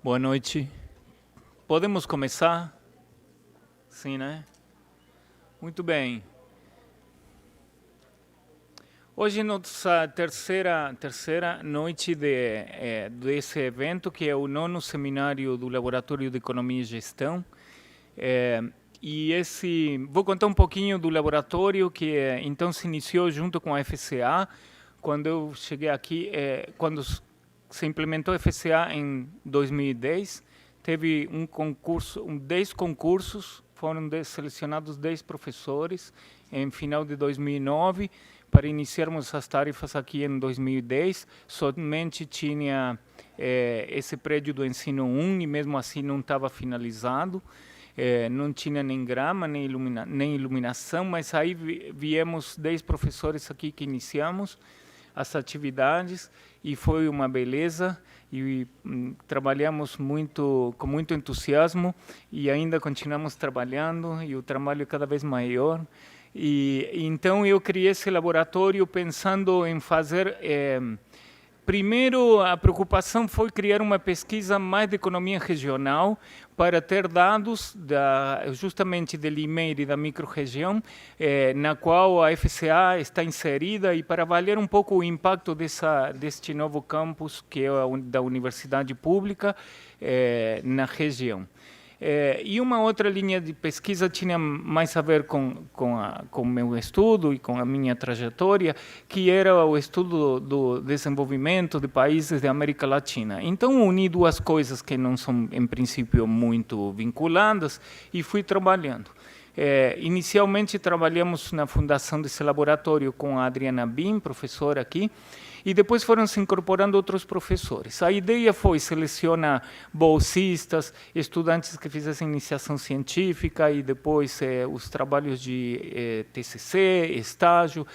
Boa noite. Podemos começar? Sim, né? Muito bem. Hoje é nossa terceira noite desse evento, que é o nono seminário do Laboratório de Economia e Gestão. Vou contar um pouquinho do laboratório, que então se iniciou junto com a FCA. Quando eu cheguei aqui, quando se implementou a FCA em 2010, teve um concurso, 10 concursos, foram selecionados 10 professores em final de 2009, para iniciarmos as tarefas aqui em 2010. Somente tinha esse prédio do ensino 1 e mesmo assim não estava finalizado. Não tinha nem grama, nem iluminação, mas aí viemos 10 professores aqui que iniciamos as atividades e foi uma beleza e trabalhamos com muito entusiasmo e ainda continuamos trabalhando e o trabalho é cada vez maior. Então eu criei esse laboratório pensando em fazer... Primeiro, a preocupação foi criar uma pesquisa mais de economia regional para ter dados justamente de Limeira e da microrregião, na qual a FCA está inserida, e para avaliar um pouco o impacto deste novo campus, que é da Universidade Pública, na região. E uma outra linha de pesquisa tinha mais a ver com o meu estudo e com a minha trajetória, que era o estudo do desenvolvimento de países da América Latina. Então, uni duas coisas que não são, em princípio, muito vinculadas e fui trabalhando. Inicialmente, trabalhamos na fundação desse laboratório com a Adriana Bim, professora aqui, e depois foram se incorporando outros professores. A ideia foi selecionar bolsistas, estudantes que fizessem iniciação científica e depois os trabalhos de TCC, estágio,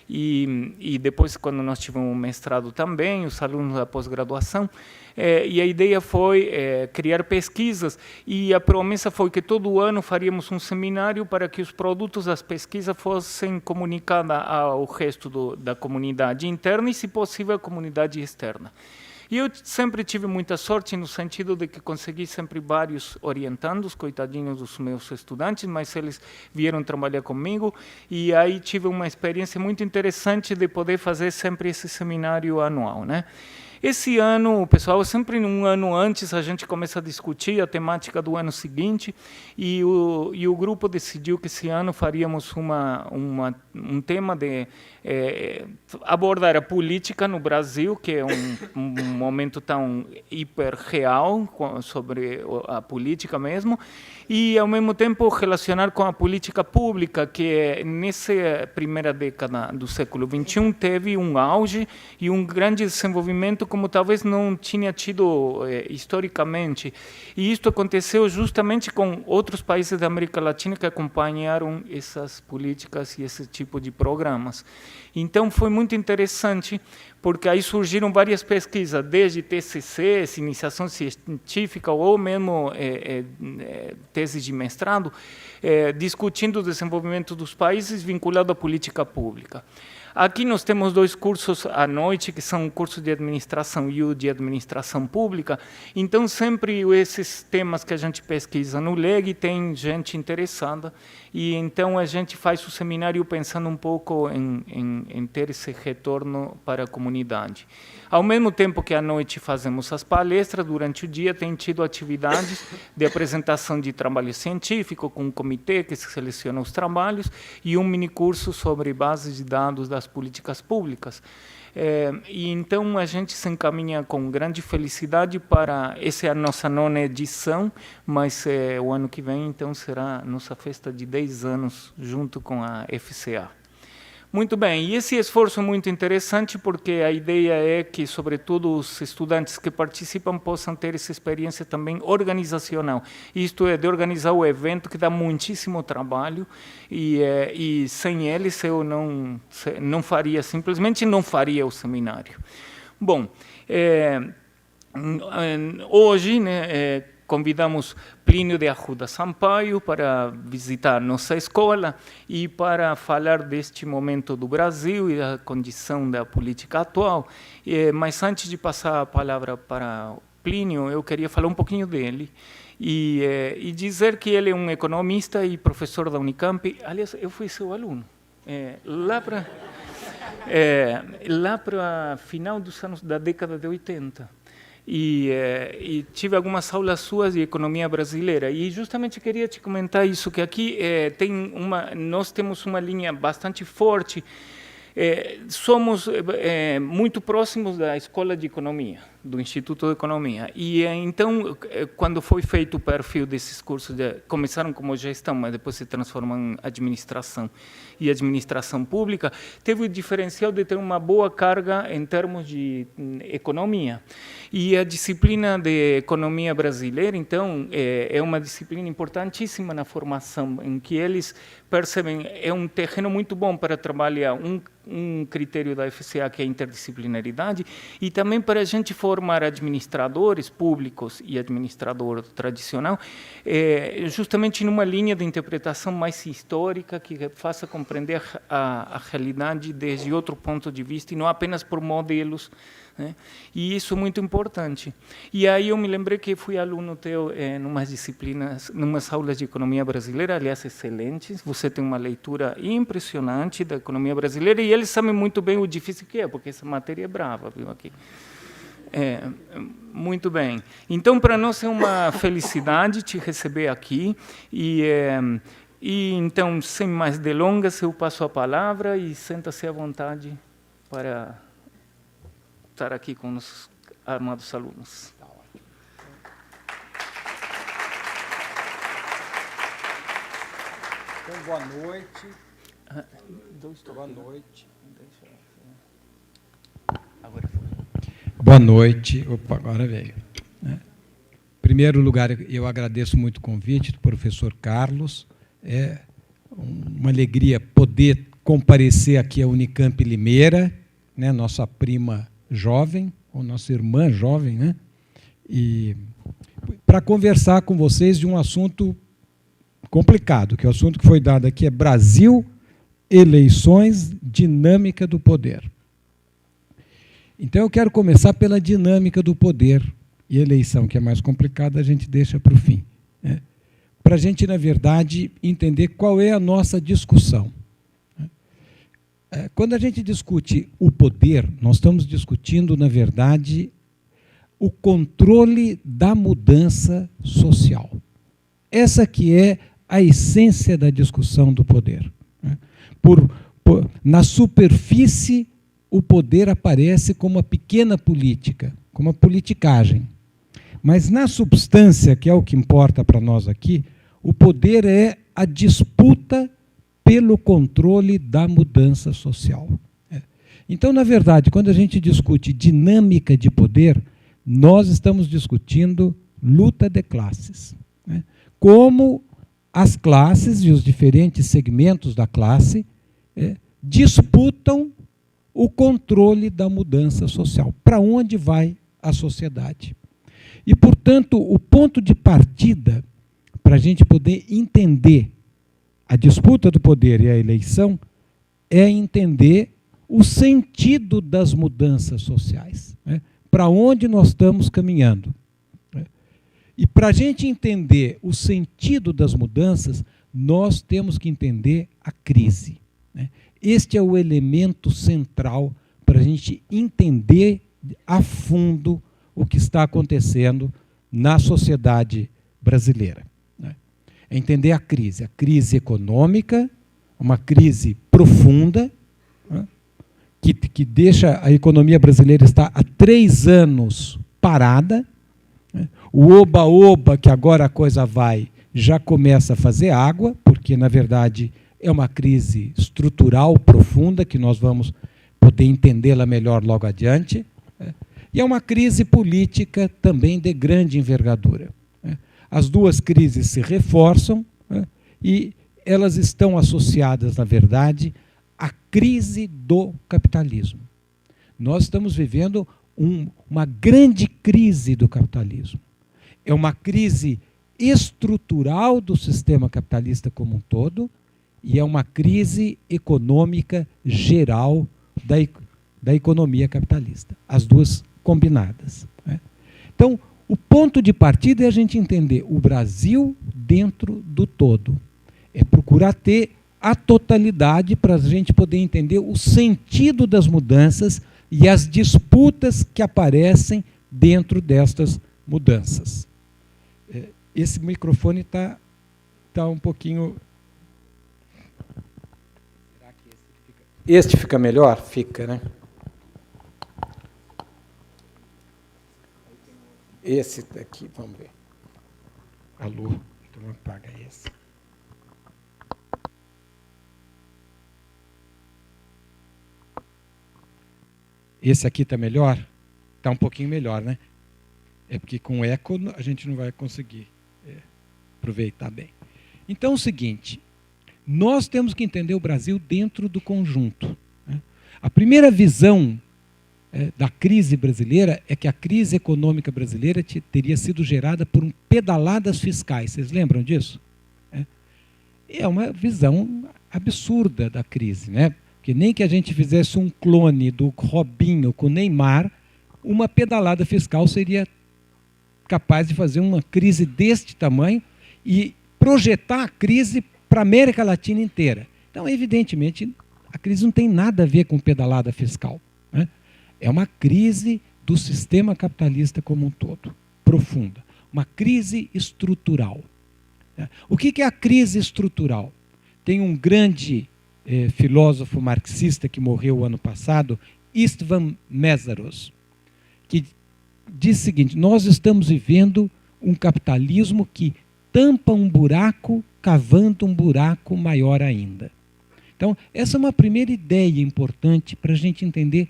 e depois, quando nós tivemos um mestrado também, os alunos da pós-graduação. E a ideia foi criar pesquisas, e a promessa foi que todo ano faríamos um seminário para que os produtos das pesquisas fossem comunicados ao resto da comunidade interna e, se possível, à comunidade externa. E eu sempre tive muita sorte no sentido de que consegui sempre vários orientandos, coitadinhos dos meus estudantes, mas eles vieram trabalhar comigo, e aí tive uma experiência muito interessante de poder fazer sempre esse seminário anual, né? Esse ano, pessoal, sempre um ano antes a gente começa a discutir a temática do ano seguinte, e o grupo decidiu que esse ano faríamos um tema de abordar a política no Brasil, que é um momento tão hiper real sobre a política mesmo, e ao mesmo tempo relacionar com a política pública, que nessa primeira década do século XXI teve um auge e um grande desenvolvimento como talvez não tinha tido historicamente. E isto aconteceu justamente com outros países da América Latina que acompanharam essas políticas e esse tipo de programas. Então foi muito interessante, porque aí surgiram várias pesquisas, desde TCC, iniciação científica, ou mesmo tese de mestrado, discutindo o desenvolvimento dos países vinculado à política pública. Aqui nós temos 2 cursos à noite, que são o curso de administração e o de administração pública. Então, sempre esses temas que a gente pesquisa no LEG tem gente interessada, e então a gente faz o seminário pensando um pouco em ter esse retorno para a comunidade. Ao mesmo tempo que à noite fazemos as palestras, durante o dia tem tido atividades de apresentação de trabalho científico, com um comitê que seleciona os trabalhos, e um minicurso sobre bases de dados das políticas públicas. E então a gente se encaminha com grande felicidade para... Essa é a nossa 9ª edição, mas o ano que vem então será a nossa festa de 10 anos junto com a FCA. Muito bem, e esse esforço é muito interessante, porque a ideia é que, sobretudo, os estudantes que participam possam ter essa experiência também organizacional. Isto é, de organizar o evento, que dá muitíssimo trabalho, e sem eles eu não faria, simplesmente não faria o seminário. Bom, hoje, né, convidamos Plínio de Arruda Sampaio para visitar nossa escola e para falar deste momento do Brasil e da condição da política atual. Mas antes de passar a palavra para Plínio, eu queria falar um pouquinho dele e dizer que ele é um economista e professor da Unicamp. Aliás, eu fui seu aluno. Lá para final dos anos da década de 80. E tive algumas aulas suas de economia brasileira. E justamente queria te comentar isso, que aqui nós temos uma linha bastante forte. Somos muito próximos da Escola de Economia, do Instituto de Economia. E então, quando foi feito o perfil desses cursos, começaram como gestão, mas depois se transformam em administração e administração pública, teve o diferencial de ter uma boa carga em termos de economia. E a disciplina de economia brasileira, então, é uma disciplina importantíssima na formação, em que eles percebem é um terreno muito bom para trabalhar um critério da FCA, que é a interdisciplinaridade, e também para a gente formar administradores públicos e administrador tradicional, justamente numa linha de interpretação mais histórica, que faça compreender a realidade desde outro ponto de vista, e não apenas por modelos, né? E isso é muito importante. E aí eu me lembrei que fui aluno teu em umas disciplinas, umas aulas de economia brasileira, aliás, excelentes. Você tem uma leitura impressionante da economia brasileira e eles sabem muito bem o difícil que é, porque essa matéria é brava, viu, aqui. Muito bem. Então, para nós é uma felicidade te receber aqui e então, sem mais delongas, eu passo a palavra e senta-se à vontade para estar aqui com os amados alunos. Então, boa noite. Boa noite. Agora foi. Boa noite. Opa, agora veio. Em primeiro lugar, eu agradeço muito o convite do professor Carlos. É uma alegria poder comparecer aqui à Unicamp Limeira, né, nossa prima jovem, ou nossa irmã jovem, né? E para conversar com vocês de um assunto complicado, que é o assunto que foi dado aqui, é Brasil, eleições, dinâmica do poder. Então eu quero começar pela dinâmica do poder, e eleição, que é mais complicada, a gente deixa para o fim, né? Para a gente, na verdade, entender qual é a nossa discussão. Quando a gente discute o poder, nós estamos discutindo, na verdade, o controle da mudança social. Essa que é a essência da discussão do poder. Na superfície, o poder aparece como uma pequena política, como uma politicagem. Mas na substância, que é o que importa para nós aqui, o poder é a disputa pelo controle da mudança social. Então, na verdade, quando a gente discute dinâmica de poder, nós estamos discutindo luta de classes. Como as classes e os diferentes segmentos da classe disputam o controle da mudança social. Para onde vai a sociedade? E, portanto, o ponto de partida para a gente poder entender a disputa do poder e a eleição é entender o sentido das mudanças sociais, né? Para onde nós estamos caminhando. E para a gente entender o sentido das mudanças, nós temos que entender a crise, né? Este é o elemento central para a gente entender a fundo o que está acontecendo na sociedade brasileira. É entender a crise econômica, uma crise profunda, né, que deixa a economia brasileira estar há 3 anos parada, né. O oba-oba, que agora a coisa vai, já começa a fazer água, porque, na verdade, é uma crise estrutural profunda, que nós vamos poder entendê-la melhor logo adiante, né. E é uma crise política também de grande envergadura. As duas crises se reforçam, né, e elas estão associadas, na verdade, à crise do capitalismo. Nós estamos vivendo uma grande crise do capitalismo. É uma crise estrutural do sistema capitalista como um todo e é uma crise econômica geral da economia capitalista. As duas combinadas, né? Então, o ponto de partida é a gente entender o Brasil dentro do todo. É procurar ter a totalidade para a gente poder entender o sentido das mudanças e as disputas que aparecem dentro destas mudanças. Esse microfone está um pouquinho... Será que este fica melhor? Fica, né? Esse daqui, vamos ver. Alô, então apaga esse. Esse aqui está melhor? Está um pouquinho melhor, né? É porque com eco a gente não vai conseguir aproveitar bem. Então é o seguinte, nós temos que entender o Brasil dentro do conjunto, né? A primeira visão da crise brasileira é que a crise econômica brasileira teria sido gerada por pedaladas fiscais. Vocês lembram disso? É uma visão absurda da crise, né? Que nem que a gente fizesse um clone do Robinho com o Neymar, uma pedalada fiscal seria capaz de fazer uma crise deste tamanho e projetar a crise para a América Latina inteira. Então, evidentemente, a crise não tem nada a ver com pedalada fiscal, né? É uma crise do sistema capitalista como um todo, profunda. Uma crise estrutural. O que é a crise estrutural? Tem um grande filósofo marxista que morreu ano passado, Istvan Meszaros, que diz o seguinte: nós estamos vivendo um capitalismo que tampa um buraco, cavando um buraco maior ainda. Então, essa é uma primeira ideia importante para a gente entender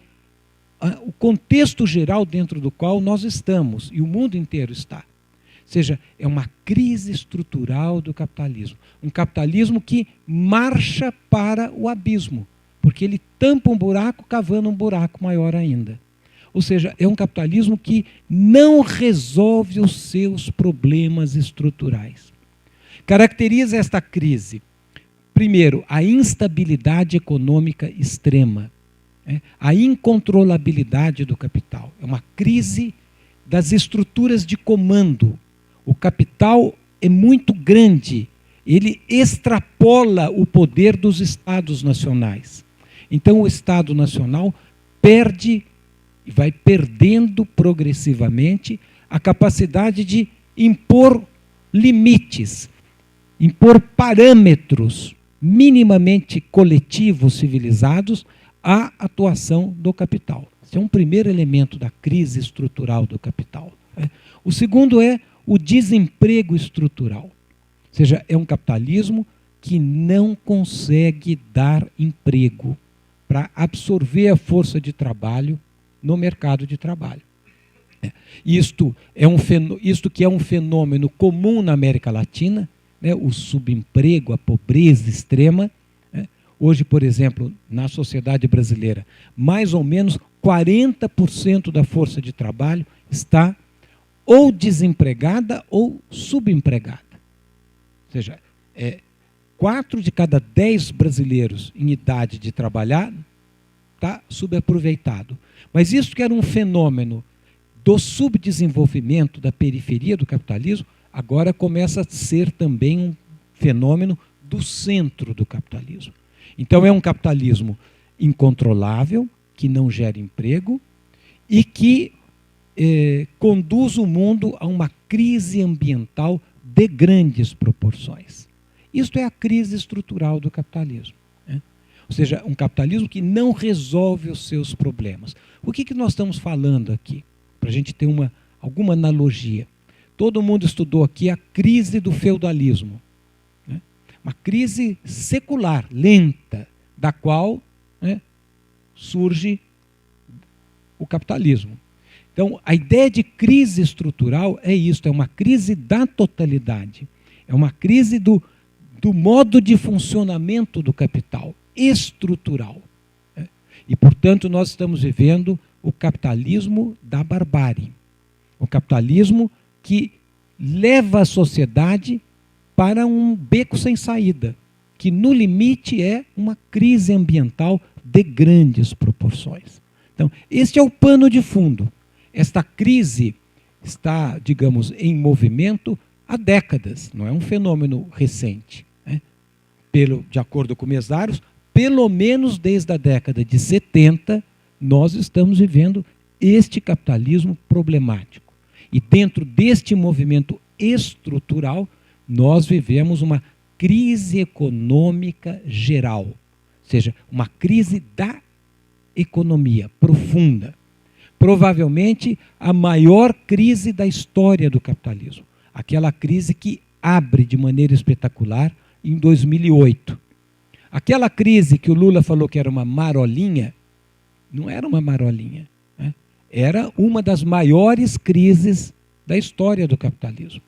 o contexto geral dentro do qual nós estamos e o mundo inteiro está. Ou seja, é uma crise estrutural do capitalismo. Um capitalismo que marcha para o abismo, porque ele tampa um buraco, cavando um buraco maior ainda. Ou seja, é um capitalismo que não resolve os seus problemas estruturais. Caracteriza esta crise, primeiro, a instabilidade econômica extrema, a incontrolabilidade do capital. É uma crise das estruturas de comando. O capital é muito grande, ele extrapola o poder dos Estados nacionais. Então o Estado nacional perde e vai perdendo progressivamente a capacidade de impor limites, impor parâmetros minimamente coletivos, civilizados, à atuação do capital. Esse é um primeiro elemento da crise estrutural do capital. O segundo é o desemprego estrutural. Ou seja, é um capitalismo que não consegue dar emprego para absorver a força de trabalho no mercado de trabalho. Isto que é um fenômeno comum na América Latina, né, o subemprego, a pobreza extrema. Hoje, por exemplo, na sociedade brasileira, mais ou menos 40% da força de trabalho está ou desempregada ou subempregada. Ou seja, 4 de cada 10 brasileiros em idade de trabalhar está subaproveitado. Mas isso que era um fenômeno do subdesenvolvimento, da periferia do capitalismo, agora começa a ser também um fenômeno do centro do capitalismo. Então é um capitalismo incontrolável, que não gera emprego e que conduz o mundo a uma crise ambiental de grandes proporções. Isto é a crise estrutural do capitalismo, né? Ou seja, um capitalismo que não resolve os seus problemas. O que nós estamos falando aqui? Para a gente ter alguma analogia. Todo mundo estudou aqui a crise do feudalismo. Uma crise secular, lenta, da qual, né, surge o capitalismo. Então, a ideia de crise estrutural é isso, é uma crise da totalidade. É uma crise do modo de funcionamento do capital, estrutural. E, portanto, nós estamos vivendo o capitalismo da barbárie. O capitalismo que leva a sociedade para um beco sem saída, que no limite é uma crise ambiental de grandes proporções. Então, este é o pano de fundo. Esta crise está, digamos, em movimento há décadas, não é um fenômeno recente. Né? De acordo com Mesaros, pelo menos desde a década de 70, nós estamos vivendo este capitalismo problemático. E dentro deste movimento estrutural, nós vivemos uma crise econômica geral, ou seja, uma crise da economia profunda. Provavelmente a maior crise da história do capitalismo. Aquela crise que abre de maneira espetacular em 2008. Aquela crise que o Lula falou que era uma marolinha, não era uma marolinha. Né? Era uma das maiores crises da história do capitalismo.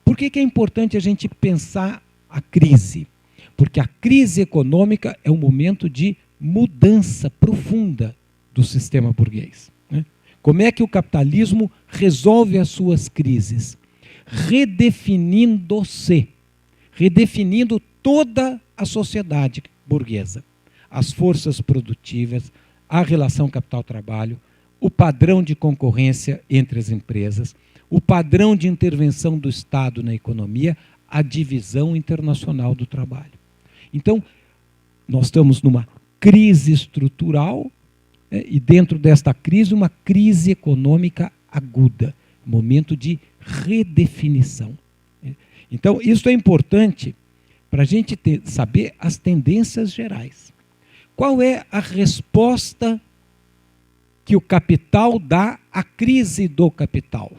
Por que é importante a gente pensar a crise? Porque a crise econômica é um momento de mudança profunda do sistema burguês. Né? Como é que o capitalismo resolve as suas crises? Redefinindo-se, redefinindo toda a sociedade burguesa, as forças produtivas, a relação capital-trabalho, o padrão de concorrência entre as empresas, o padrão de intervenção do Estado na economia, a divisão internacional do trabalho. Então, nós estamos numa crise estrutural, né, e dentro desta crise, uma crise econômica aguda, momento de redefinição. Então, isso é importante para a gente saber as tendências gerais. Qual é a resposta que o capital dá à crise do capital?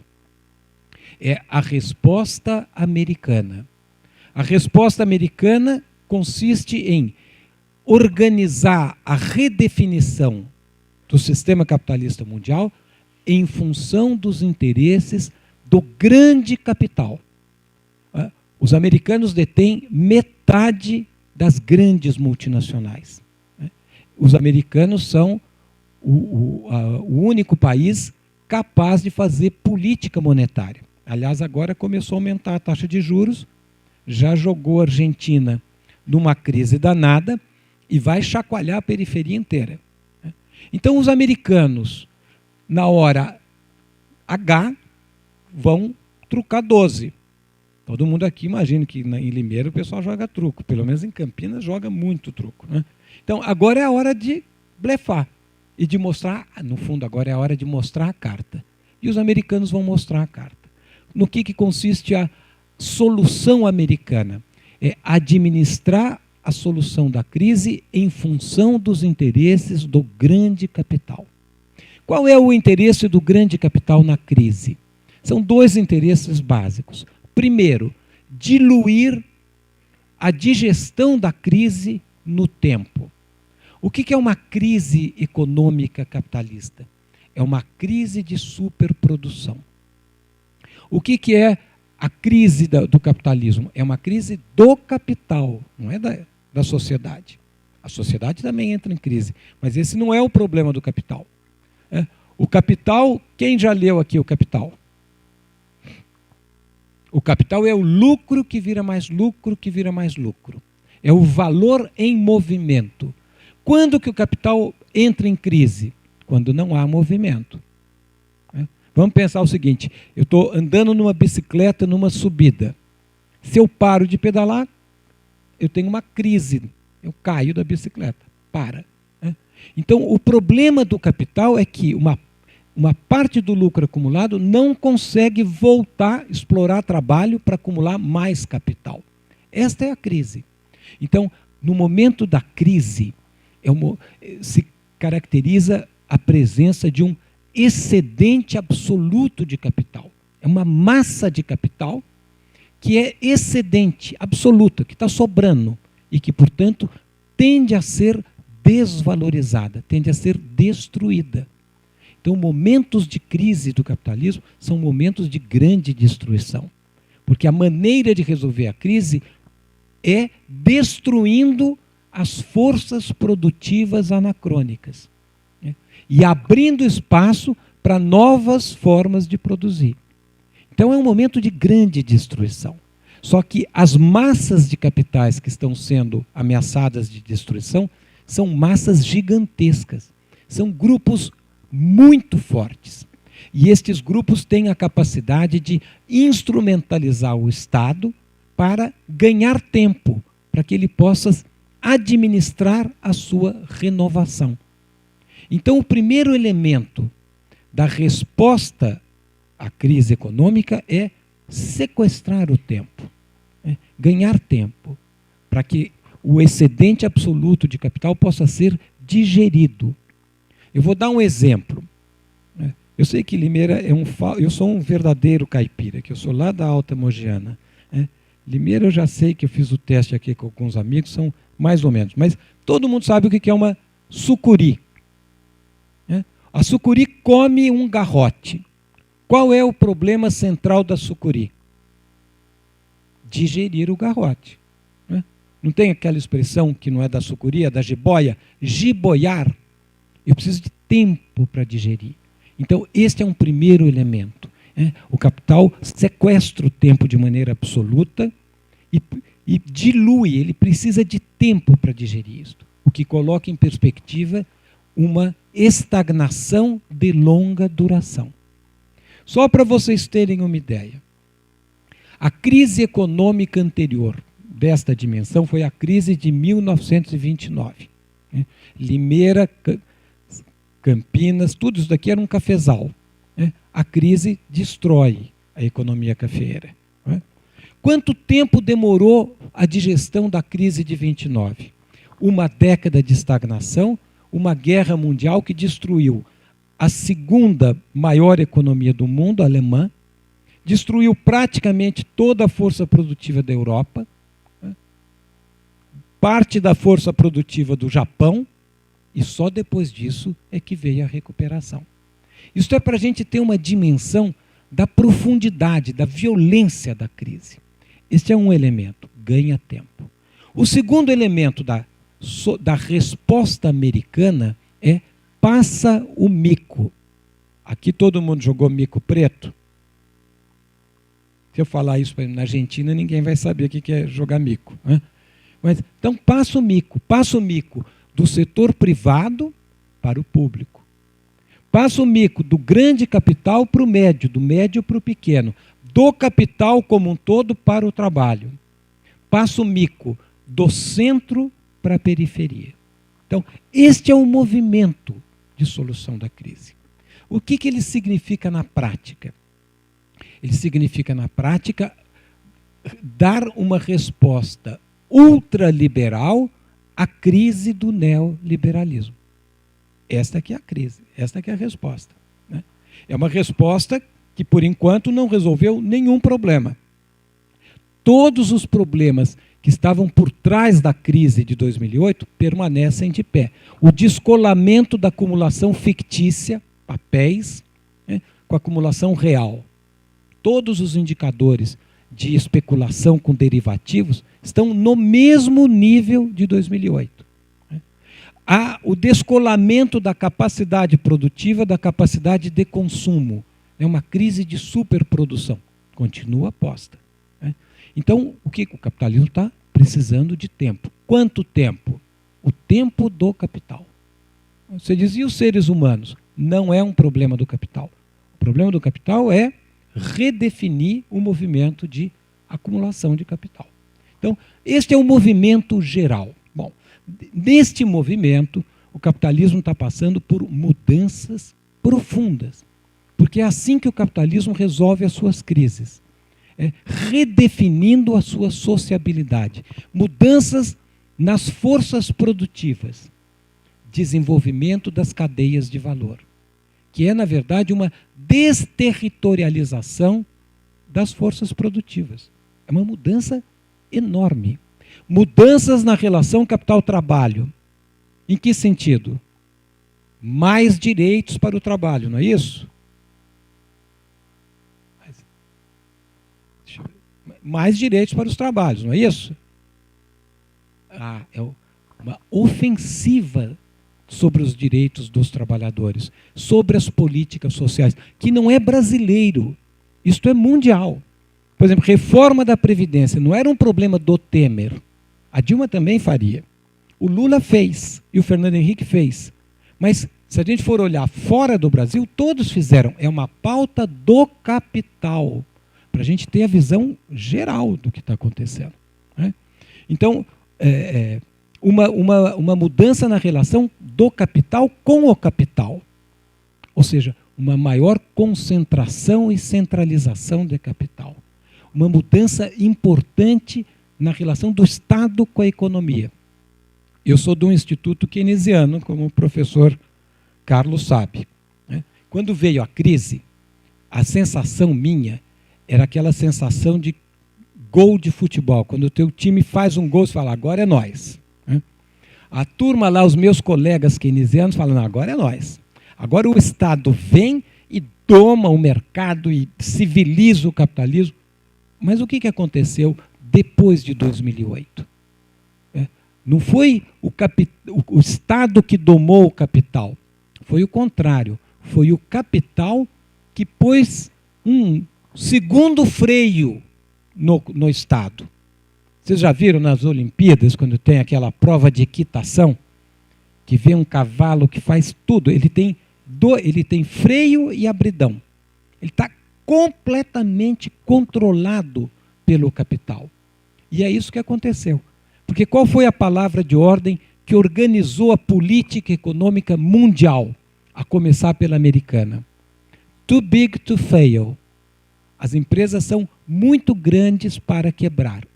É a resposta americana. A resposta americana consiste em organizar a redefinição do sistema capitalista mundial em função dos interesses do grande capital. Os americanos detêm metade das grandes multinacionais. Os americanos são o único país capaz de fazer política monetária. Aliás, agora começou a aumentar a taxa de juros, já jogou a Argentina numa crise danada e vai chacoalhar a periferia inteira. Então, os americanos, na hora H, vão trucar 12. Todo mundo aqui imagina que em Limeira o pessoal joga truco, pelo menos em Campinas joga muito truco. Né? Então, agora é a hora de blefar e de mostrar, no fundo, agora é a hora de mostrar a carta. E os americanos vão mostrar a carta. No que consiste a solução americana? É administrar a solução da crise em função dos interesses do grande capital. Qual é o interesse do grande capital na crise? São dois interesses básicos. Primeiro, diluir a digestão da crise no tempo. O que é uma crise econômica capitalista? É uma crise de superprodução. O que é a crise do capitalismo? É uma crise do capital, não é da sociedade. A sociedade também entra em crise, mas esse não é o problema do capital. O capital, quem já leu aqui o Capital? O capital é o lucro que vira mais lucro, que vira mais lucro. É o valor em movimento. Quando que o capital entra em crise? Quando não há movimento. Vamos pensar o seguinte, eu estou andando numa bicicleta numa subida. Se eu paro de pedalar, eu tenho uma crise, eu caio da bicicleta, para. Então, o problema do capital é que uma parte do lucro acumulado não consegue voltar, explorar trabalho para acumular mais capital. Esta é a crise. Então, no momento da crise, se caracteriza a presença de um excedente absoluto de capital. É uma massa de capital que é excedente, absoluta, que está sobrando e que, portanto, tende a ser desvalorizada, tende a ser destruída. Então, momentos de crise do capitalismo são momentos de grande destruição, porque a maneira de resolver a crise é destruindo as forças produtivas anacrônicas e abrindo espaço para novas formas de produzir. Então é um momento de grande destruição. Só que as massas de capitais que estão sendo ameaçadas de destruição são massas gigantescas. São grupos muito fortes. E estes grupos têm a capacidade de instrumentalizar o Estado para ganhar tempo, para que ele possa administrar a sua renovação. Então, o primeiro elemento da resposta à crise econômica é sequestrar o tempo, ganhar tempo, para que o excedente absoluto de capital possa ser digerido. Eu vou dar um exemplo. Eu sei que Limeira eu sou um verdadeiro caipira, que eu sou lá da Alta Mogiana. Limeira eu já sei que eu fiz o teste aqui com alguns amigos, são mais ou menos. Mas todo mundo sabe o que é uma sucuri. A sucuri come um garrote. Qual é o problema central da sucuri? Digerir o garrote. Não tem aquela expressão que não é da sucuri, é da jiboia? Jiboiar. Eu preciso de tempo para digerir. Então, este é um primeiro elemento. O capital sequestra o tempo de maneira absoluta e dilui, ele precisa de tempo para digerir isso. O que coloca em perspectiva uma estagnação de longa duração. Só para vocês terem uma ideia, a crise econômica anterior desta dimensão foi a crise de 1929. Limeira, Campinas, tudo isso daqui era um cafezal. A crise destrói a economia cafeeira. Quanto tempo demorou a digestão da crise de 29? Uma década de estagnação, uma guerra mundial que destruiu a segunda maior economia do mundo, a alemã, destruiu praticamente toda a força produtiva da Europa, parte da força produtiva do Japão, e só depois disso é que veio a recuperação. Isso é para a gente ter uma dimensão da profundidade, da violência da crise. Este é um elemento, ganha tempo. O segundo elemento da resposta americana é passa o mico. Aqui todo mundo jogou mico preto. Se eu falar isso na Argentina, ninguém vai saber o que é jogar mico. Mas, então passa o mico do setor privado para o público. Passa o mico do grande capital para o médio, do médio para o pequeno, do capital como um todo para o trabalho. Passa o mico do centro para a periferia. Então, este é um movimento de solução da crise. O que ele significa na prática? Ele significa, na prática, dar uma resposta ultraliberal à crise do neoliberalismo. Esta aqui é a crise, esta aqui é a resposta. É uma resposta que, por enquanto, não resolveu nenhum problema. Todos os problemas que estavam por trás da crise de 2008 permanecem de pé. O descolamento da acumulação fictícia, papéis, com a acumulação real. Todos os indicadores de especulação com derivativos estão no mesmo nível de 2008. Há o descolamento da capacidade produtiva da capacidade de consumo. É uma crise de superprodução. Continua posta. Então, o que o capitalismo está precisando de tempo? Quanto tempo? O tempo do capital. Você diz, e os seres humanos? Não é um problema do capital. O problema do capital é redefinir o movimento de acumulação de capital. Então, este é um movimento geral. Bom, neste movimento, o capitalismo está passando por mudanças profundas, porque é assim que o capitalismo resolve as suas crises, redefinindo a sua sociabilidade, mudanças nas forças produtivas, desenvolvimento das cadeias de valor, que é, na verdade, uma desterritorialização das forças produtivas. É uma mudança enorme. Mudanças na relação capital-trabalho. Em que sentido? Mais direitos para o trabalho, não é isso? Mais direitos para os trabalhos, não é isso? É uma ofensiva sobre os direitos dos trabalhadores, sobre as políticas sociais, que não é brasileiro, isto é mundial. Por exemplo, reforma da Previdência não era um problema do Temer. A Dilma também faria. O Lula fez e o Fernando Henrique fez. Mas Se a gente for olhar fora do Brasil, todos fizeram. É uma pauta do capital, para a gente ter a visão geral do que está acontecendo, né? Então, uma mudança na relação do capital com o capital. Ou seja, uma maior concentração e centralização de capital. Uma mudança importante na relação do Estado com a economia. Eu sou de um instituto keynesiano, como o professor Carlos sabe, né? Quando veio a crise, a sensação minha era aquela sensação de gol de futebol. Quando o teu time faz um gol, você fala, agora é nós, né? A turma lá, os meus colegas keynesianos falam, não, agora é nós. Agora o Estado vem e doma o mercado e civiliza o capitalismo. Mas o que aconteceu depois de 2008? Não foi o Estado que domou o capital. Foi o contrário. Foi o capital que pôs um segundo freio no Estado. Vocês já viram nas Olimpíadas, quando tem aquela prova de equitação, que vem um cavalo que faz tudo. Ele tem freio e abridão. Ele está completamente controlado pelo capital. E é isso que aconteceu. Porque qual foi a palavra de ordem que organizou a política econômica mundial, a começar pela americana? Too big to fail. As empresas são muito grandes para quebrar.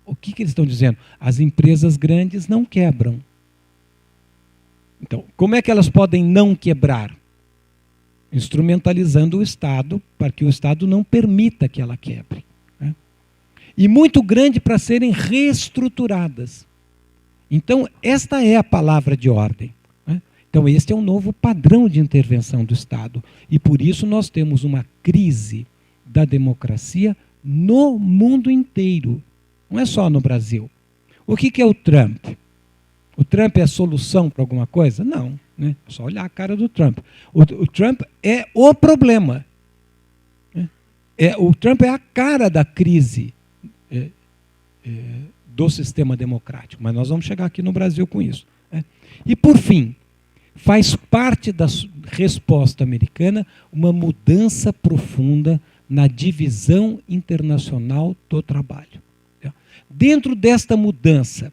O que eles estão dizendo? As empresas grandes não quebram. Então, como é que elas podem não quebrar? Instrumentalizando o Estado para que o Estado não permita que ela quebre, né? E muito grande para serem reestruturadas. Então, esta é a palavra de ordem, né? Então, este é um novo padrão de intervenção do Estado. E por isso nós temos uma crise da democracia no mundo inteiro. Não é só no Brasil. O que é o Trump? O Trump é a solução para alguma coisa? Não, né? É só olhar a cara do Trump. O Trump é o problema, né? O Trump é a cara da crise do sistema democrático. Mas nós vamos chegar aqui no Brasil com isso, né? E, por fim, faz parte da resposta americana uma mudança profunda na divisão internacional do trabalho. Dentro desta mudança,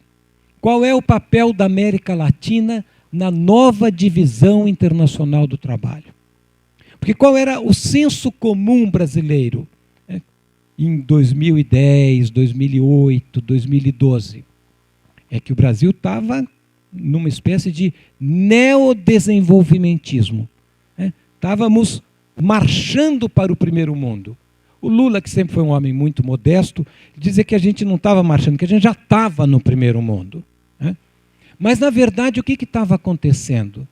qual é o papel da América Latina na nova divisão internacional do trabalho? Porque qual era o senso comum brasileiro, né, em 2010, 2008, 2012? É que o Brasil estava numa espécie de neodesenvolvimentismo, né? Estávamos marchando para o primeiro mundo. O Lula, que sempre foi um homem muito modesto, dizia que a gente não estava marchando, que a gente já estava no primeiro mundo, né? Mas, na verdade, o que estava acontecendo?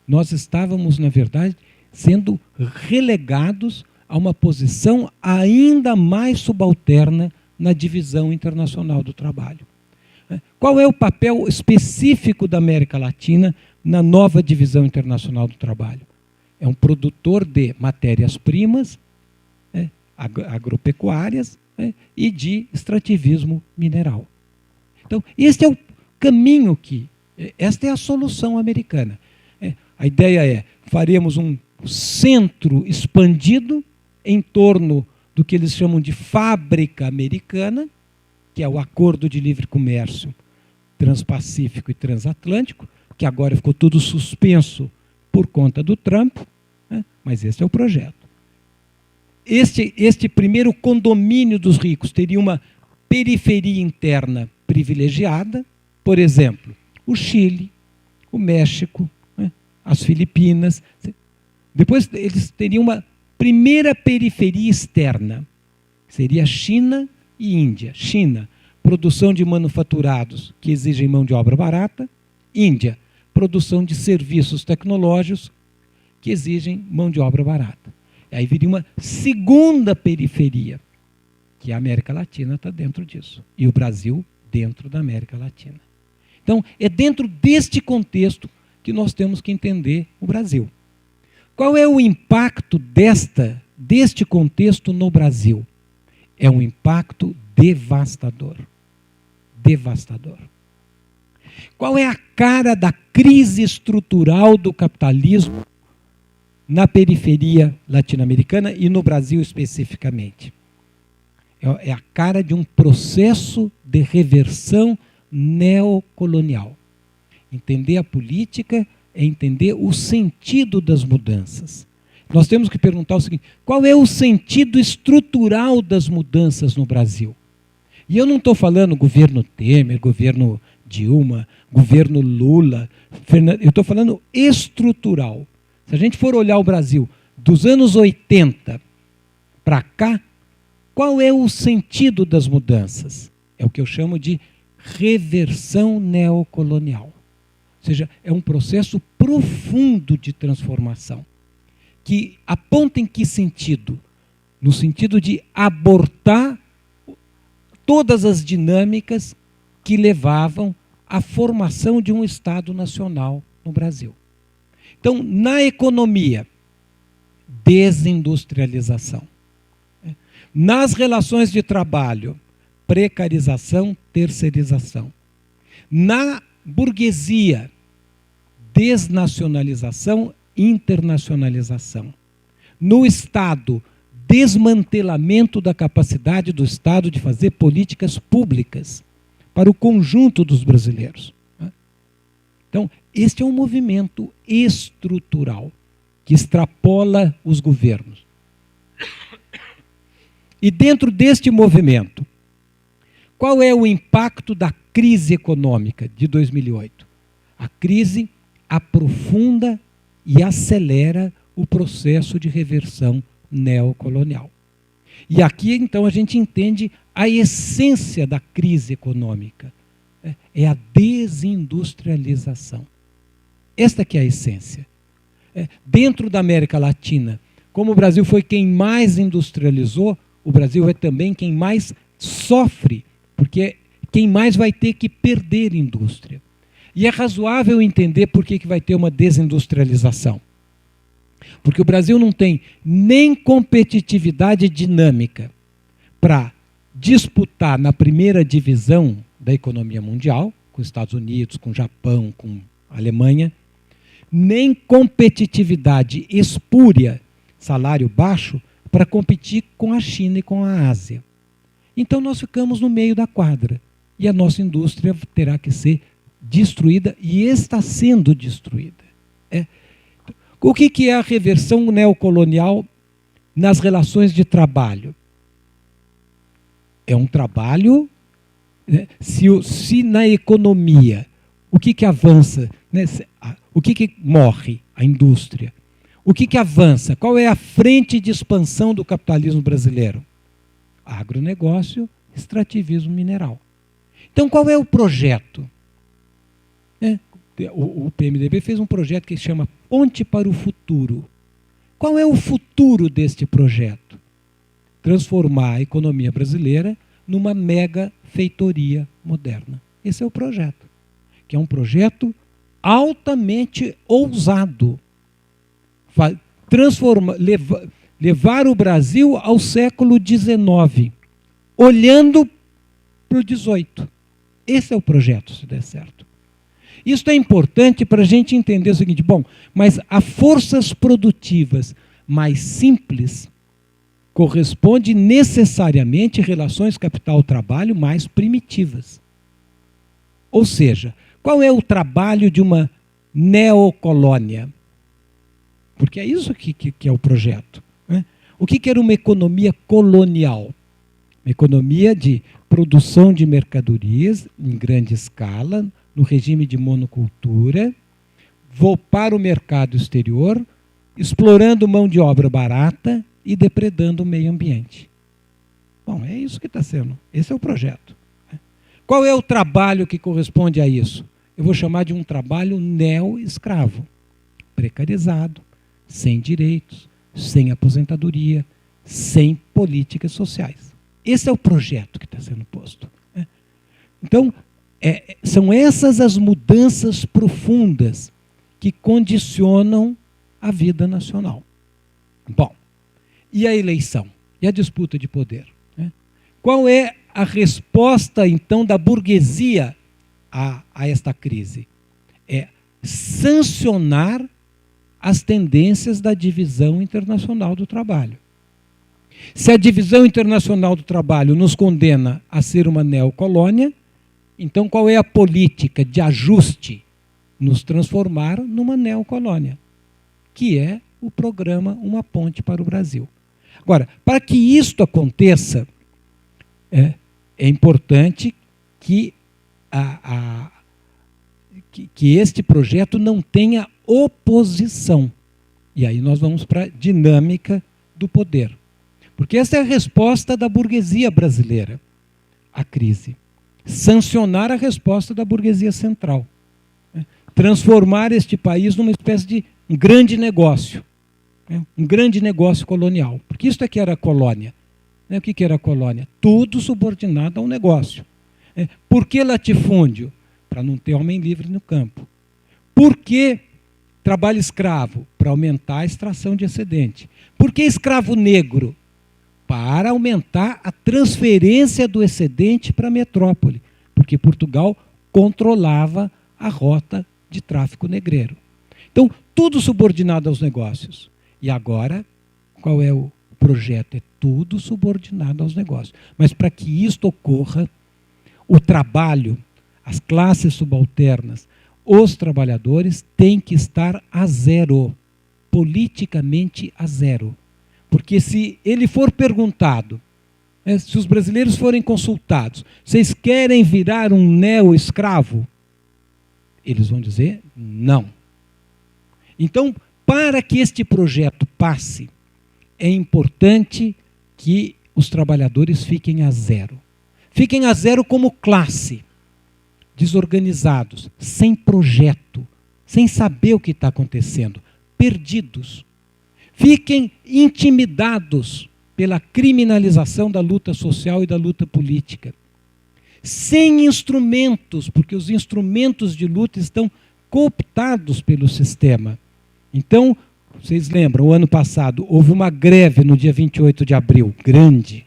Nós estávamos, na verdade, sendo relegados a uma posição ainda mais subalterna na divisão internacional do trabalho. Qual é o papel específico da América Latina na nova divisão internacional do trabalho? É um produtor de matérias-primas, agropecuárias, né, e de extrativismo mineral. Então, este é o caminho esta é a solução americana. A ideia é, faremos um centro expandido em torno do que eles chamam de fábrica americana, que é o Acordo de Livre Comércio Transpacífico e Transatlântico, que agora ficou tudo suspenso por conta do Trump, né, mas esse é o projeto. Este primeiro condomínio dos ricos teria uma periferia interna privilegiada, por exemplo, o Chile, o México, né, as Filipinas. Depois eles teriam uma primeira periferia externa, seria China e Índia. China, produção de manufaturados que exigem mão de obra barata. Índia, produção de serviços tecnológicos que exigem mão de obra barata. Aí viria uma segunda periferia, que a América Latina está dentro disso. E o Brasil dentro da América Latina. Então, é dentro deste contexto que nós temos que entender o Brasil. Qual é o impacto deste contexto no Brasil? É um impacto devastador. Devastador. Qual é a cara da crise estrutural do capitalismo na periferia latino-americana e no Brasil especificamente? É a cara de um processo de reversão neocolonial. Entender a política é entender o sentido das mudanças. Nós temos que perguntar o seguinte: qual é o sentido estrutural das mudanças no Brasil? E eu não estou falando governo Temer, governo Dilma, governo Lula, eu estou falando estrutural. Se a gente for olhar o Brasil dos anos 80 para cá, qual é o sentido das mudanças? É o que eu chamo de reversão neocolonial. Ou seja, é um processo profundo de transformação, que aponta em que sentido? No sentido de abortar todas as dinâmicas que levavam à formação de um Estado nacional no Brasil. Então, na economia, desindustrialização. Nas relações de trabalho, precarização, terceirização. Na burguesia, desnacionalização, internacionalização. No Estado, desmantelamento da capacidade do Estado de fazer políticas públicas para o conjunto dos brasileiros. Então, este é um movimento estrutural que extrapola os governos. E dentro deste movimento, qual é o impacto da crise econômica de 2008? A crise aprofunda e acelera o processo de reversão neocolonial. E aqui, então, a gente entende a essência da crise econômica. É a desindustrialização. Esta que é a essência. Dentro da América Latina, como o Brasil foi quem mais industrializou, o Brasil é também quem mais sofre, porque quem mais vai ter que perder indústria. E é razoável entender por que vai ter uma desindustrialização. Porque o Brasil não tem nem competitividade dinâmica para disputar na primeira divisão da economia mundial, com os Estados Unidos, com o Japão, com a Alemanha, nem competitividade espúria, salário baixo, para competir com a China e com a Ásia. Então nós ficamos no meio da quadra e a nossa indústria terá que ser destruída e está sendo destruída. O que é a reversão neocolonial nas relações de trabalho? É um trabalho, se na economia, o que avança? O que morre? A indústria. O que avança? Qual é a frente de expansão do capitalismo brasileiro? Agronegócio, extrativismo mineral. Então, qual é o projeto? O PMDB fez um projeto que se chama Ponte para o Futuro. Qual é o futuro deste projeto? Transformar a economia brasileira numa mega feitoria moderna. Esse é o projeto, que é um projeto altamente ousado. Levar o Brasil ao século XIX, olhando para o XVIII. Esse é o projeto, se der certo. Isso é importante para a gente entender o seguinte: bom, mas a forças produtivas mais simples corresponde necessariamente a relações capital-trabalho mais primitivas. Ou seja, qual é o trabalho de uma neocolônia? Porque é isso que é o projeto. O que era uma economia colonial? Uma economia de produção de mercadorias em grande escala, no regime de monocultura, para o mercado exterior, explorando mão de obra barata e depredando o meio ambiente. Bom, é isso que está sendo. Esse é o projeto. Qual é o trabalho que corresponde a isso? Eu vou chamar de um trabalho neo-escravo, precarizado, sem direitos, sem aposentadoria, sem políticas sociais. Esse é o projeto que está sendo posto. Então, são essas as mudanças profundas que condicionam a vida nacional. Bom, e a eleição? E a disputa de poder? Qual é a resposta, então, da burguesia a esta crise? É sancionar as tendências da divisão internacional do trabalho. Se a divisão internacional do trabalho nos condena a ser uma neocolônia, então qual é a política de ajuste? Nos transformar numa neocolônia, que é o programa Uma Ponte para o Brasil. Agora, para que isto aconteça, é importante que, que este projeto não tenha oposição. E aí nós vamos para a dinâmica do poder. Porque essa é a resposta da burguesia brasileira à crise. Sancionar a resposta da burguesia central. Transformar este país numa espécie de um grande negócio. Um grande negócio colonial. Porque isso é que era a colônia. O que era a colônia? Tudo subordinado a um negócio. Por que latifúndio? Para não ter homem livre no campo. Por que trabalho escravo? Para aumentar a extração de excedente. Por que escravo negro? Para aumentar a transferência do excedente para a metrópole, porque Portugal controlava a rota de tráfico negreiro. Então, tudo subordinado aos negócios. E agora, qual é o projeto? É tudo subordinado aos negócios. Mas para que isto ocorra, o trabalho, as classes subalternas, os trabalhadores têm que estar a zero, politicamente a zero. Porque se ele for perguntado, se os brasileiros forem consultados, vocês querem virar um neo-escravo? Eles vão dizer não. Então, para que este projeto passe, é importante que os trabalhadores fiquem a zero. Fiquem a zero como classe, desorganizados, sem projeto, sem saber o que está acontecendo, perdidos. Fiquem intimidados pela criminalização da luta social e da luta política. Sem instrumentos, porque os instrumentos de luta estão cooptados pelo sistema. Então, vocês lembram, o ano passado houve uma greve no dia 28 de abril, grande.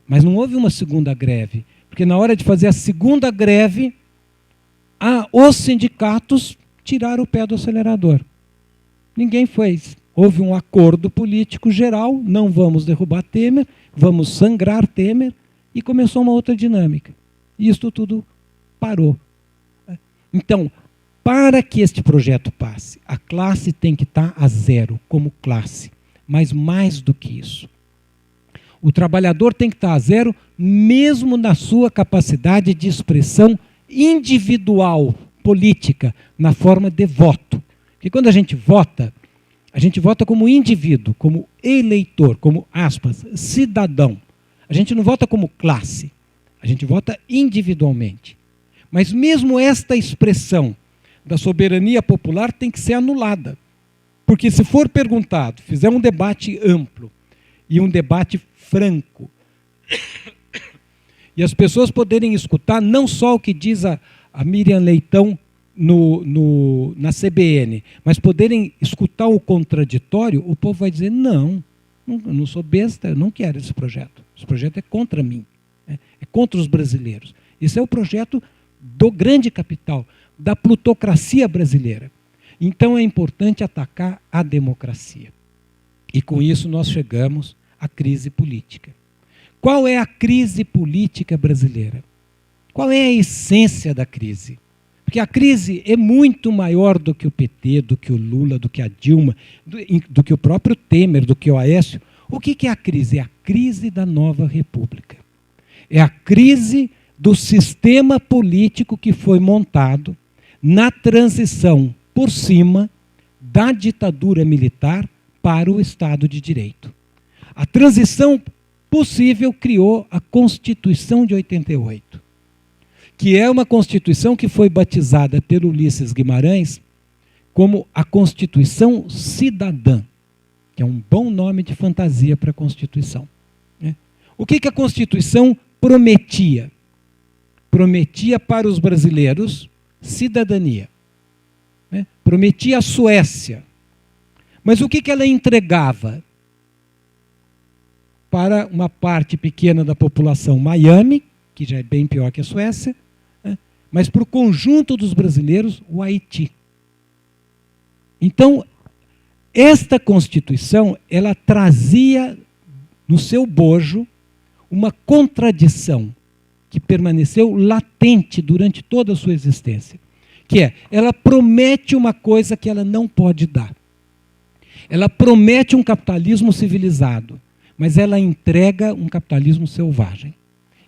Mas não houve uma segunda greve, porque na hora de fazer a segunda greve, os sindicatos tiraram o pé do acelerador. Ninguém fez. Houve um acordo político geral, não vamos derrubar Temer, vamos sangrar Temer, e começou uma outra dinâmica. E isso tudo parou. Então, para que este projeto passe, a classe tem que estar a zero, como classe. Mas mais do que isso. O trabalhador tem que estar a zero, mesmo na sua capacidade de expressão individual, política, na forma de voto. Porque quando a gente vota como indivíduo, como eleitor, como, aspas, cidadão. A gente não vota como classe, a gente vota individualmente. Mas mesmo esta expressão da soberania popular tem que ser anulada. Porque se for perguntado, fizer um debate amplo e um debate franco, e as pessoas poderem escutar não só o que diz a Miriam Leitão na CBN, mas poderem escutar o contraditório, o povo vai dizer, não sou besta, eu não quero esse projeto. Esse projeto é contra mim, é contra os brasileiros. Esse é o projeto do grande capital, da plutocracia brasileira. Então é importante atacar a democracia. E com isso nós chegamos à crise política. Qual é a crise política brasileira? Qual é a essência da crise? Porque a crise é muito maior do que o PT, do que o Lula, do que a Dilma, do que o próprio Temer, do que o Aécio. O que é a crise? É a crise da nova república. É a crise do sistema político que foi montado na transição por cima da ditadura militar para o Estado de Direito. A transição possível criou a Constituição de 88. Que é uma Constituição que foi batizada pelo Ulisses Guimarães como a Constituição Cidadã, que é um bom nome de fantasia para a Constituição. O que a Constituição prometia? Prometia para os brasileiros cidadania. Prometia a Suécia. Mas o que ela entregava? Para uma parte pequena da população, Miami, que já é bem pior que a Suécia, mas para o conjunto dos brasileiros, o Haiti. Então, esta Constituição, ela trazia no seu bojo uma contradição que permaneceu latente durante toda a sua existência, que é, ela promete uma coisa que ela não pode dar. Ela promete um capitalismo civilizado, mas ela entrega um capitalismo selvagem.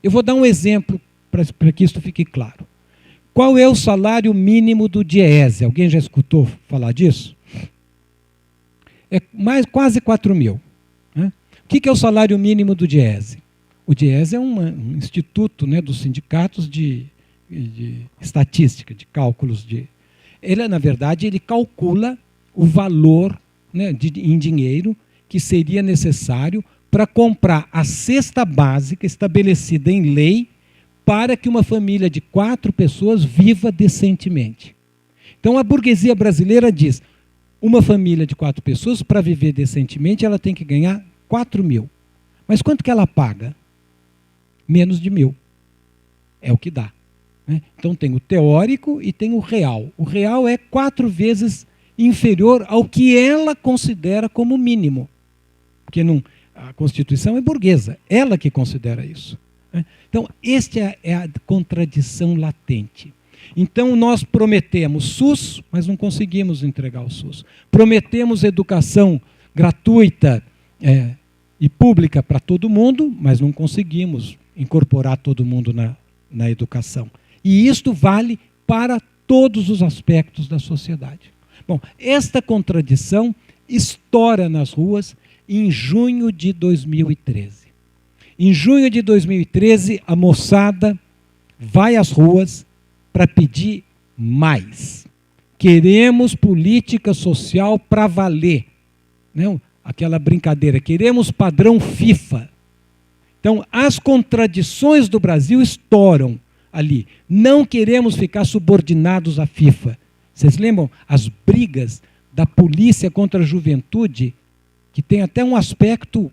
Eu vou dar um exemplo para que isso fique claro. Qual é o salário mínimo do Diese? Alguém já escutou falar disso? É quase 4 mil. Né? O que é o salário mínimo do Diese? O Diese é um instituto, né, dos sindicatos de estatística, de cálculos. Ele, na verdade, ele calcula o valor, né, em dinheiro que seria necessário para comprar a cesta básica estabelecida em lei para que uma família de 4 pessoas viva decentemente. Então, a burguesia brasileira diz, uma família de 4 pessoas, para viver decentemente, ela tem que ganhar 4 mil. Mas quanto que ela paga? Menos de 1.000. É o que dá. Né? Então, tem o teórico e tem o real. O real é 4 vezes inferior ao que ela considera como mínimo. Porque a Constituição é burguesa, ela que considera isso. Né? Então, esta é a contradição latente. Então, nós prometemos SUS, mas não conseguimos entregar o SUS. Prometemos educação gratuita e pública para todo mundo, mas não conseguimos incorporar todo mundo na educação. E isto vale para todos os aspectos da sociedade. Bom, esta contradição estoura nas ruas em junho de 2013. Em junho de 2013, a moçada vai às ruas para pedir mais. Queremos política social para valer. Não? Aquela brincadeira, queremos padrão FIFA. Então, as contradições do Brasil estouram ali. Não queremos ficar subordinados à FIFA. Vocês lembram as brigas da polícia contra a juventude, que tem até um aspecto,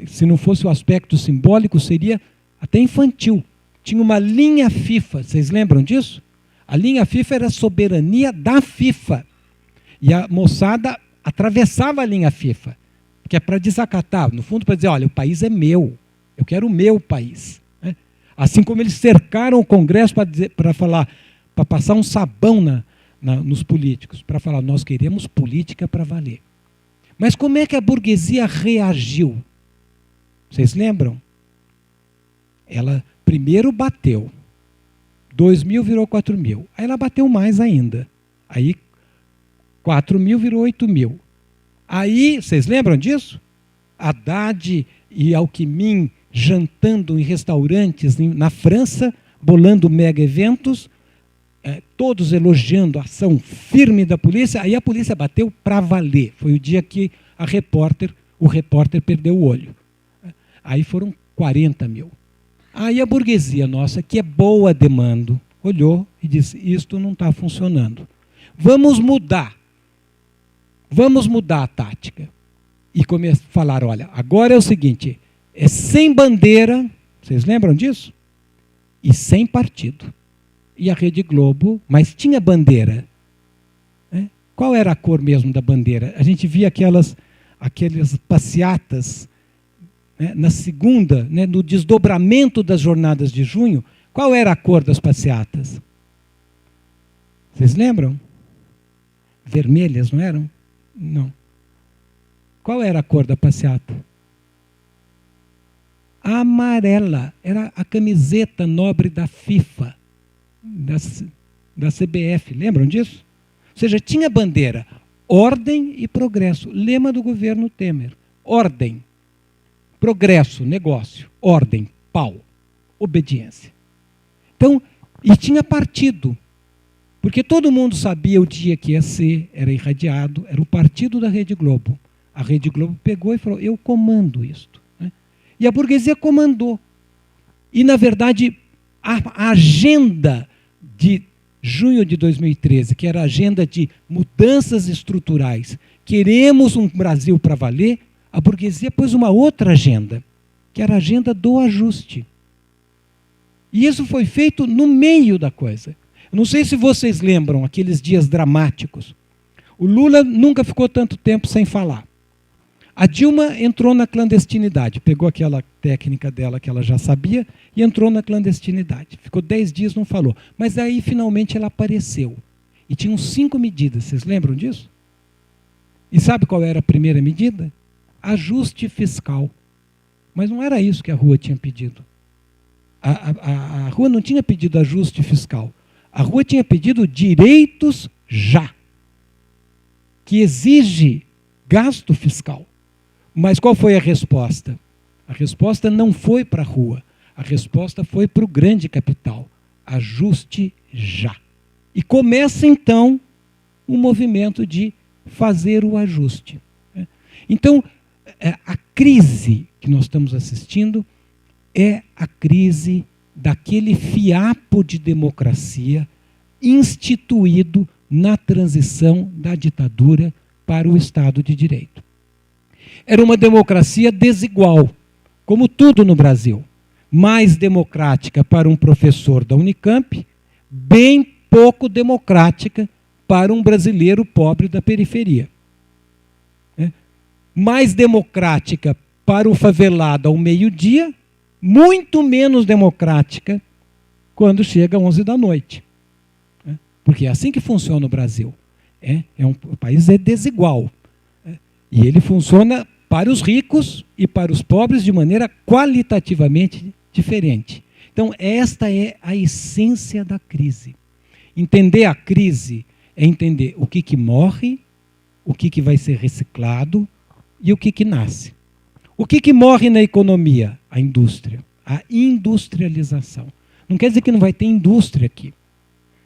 se não fosse o aspecto simbólico, seria até infantil. Tinha uma linha FIFA, vocês lembram disso? A linha FIFA era a soberania da FIFA. E a moçada atravessava a linha FIFA, que é para desacatar, no fundo para dizer, olha, o país é meu, eu quero o meu país. Né? Assim como eles cercaram o Congresso para falar, para passar um sabão nos políticos, para falar, nós queremos política para valer. Mas como é que a burguesia reagiu? Vocês lembram? Ela primeiro bateu. 2.000 virou 4.000. Aí ela bateu mais ainda. Aí 4.000 virou 8.000. Aí, vocês lembram disso? Haddad e Alckmin jantando em restaurantes na França, bolando mega eventos, todos elogiando a ação firme da polícia. Aí a polícia bateu para valer. Foi o dia que o repórter perdeu o olho. Aí foram 40.000. Aí a burguesia nossa, que é boa de mando, olhou e disse, isto não está funcionando. Vamos mudar a tática. E falaram, olha, agora é o seguinte, é sem bandeira, vocês lembram disso? E sem partido. E a Rede Globo, mas tinha bandeira. Né? Qual era a cor mesmo da bandeira? A gente via aquelas passeatas, né, na segunda, né, no desdobramento das jornadas de junho. Qual era a cor das passeatas? Vocês lembram? Vermelhas, não eram? Não. Qual era a cor da passeata? Amarela. Era a camiseta nobre da FIFA, da CBF. Lembram disso? Ou seja, tinha bandeira. Ordem e progresso. Lema do governo Temer. Ordem. Progresso, negócio. Ordem, pau. Obediência. Então, e tinha partido. Porque todo mundo sabia o dia que ia ser, era irradiado, era o partido da Rede Globo. A Rede Globo pegou e falou, eu comando isto. Né? E a burguesia comandou. E, na verdade, a agenda de junho de 2013, que era a agenda de mudanças estruturais, queremos um Brasil para valer, a burguesia pôs uma outra agenda, que era a agenda do ajuste. E isso foi feito no meio da coisa. Eu não sei se vocês lembram aqueles dias dramáticos. O Lula nunca ficou tanto tempo sem falar. A Dilma entrou na clandestinidade, pegou aquela técnica dela que ela já sabia e entrou na clandestinidade. Ficou 10 dias, não falou. Mas aí, finalmente, ela apareceu. E tinham 5 medidas, vocês lembram disso? E sabe qual era a primeira medida? Ajuste fiscal. Mas não era isso que a Rua tinha pedido. A Rua não tinha pedido ajuste fiscal. A Rua tinha pedido direitos já, que exige gasto fiscal. Mas qual foi a resposta? A resposta não foi para a Rua. A resposta foi para o grande capital. Ajuste já. E começa, então, um movimento de fazer o ajuste. Então, a crise que nós estamos assistindo é a crise daquele fiapo de democracia instituído na transição da ditadura para o Estado de Direito. Era uma democracia desigual, como tudo no Brasil. Mais democrática para um professor da Unicamp, bem pouco democrática para um brasileiro pobre da periferia. Mais democrática para o favelado ao meio-dia, muito menos democrática quando chega às 11 da noite. Porque é assim que funciona o Brasil. O país é desigual. E ele funciona para os ricos e para os pobres de maneira qualitativamente diferente. Então, esta é a essência da crise. Entender a crise é entender o que morre, o que vai ser reciclado e o que nasce. O que morre na economia? A indústria, a industrialização. Não quer dizer que não vai ter indústria aqui.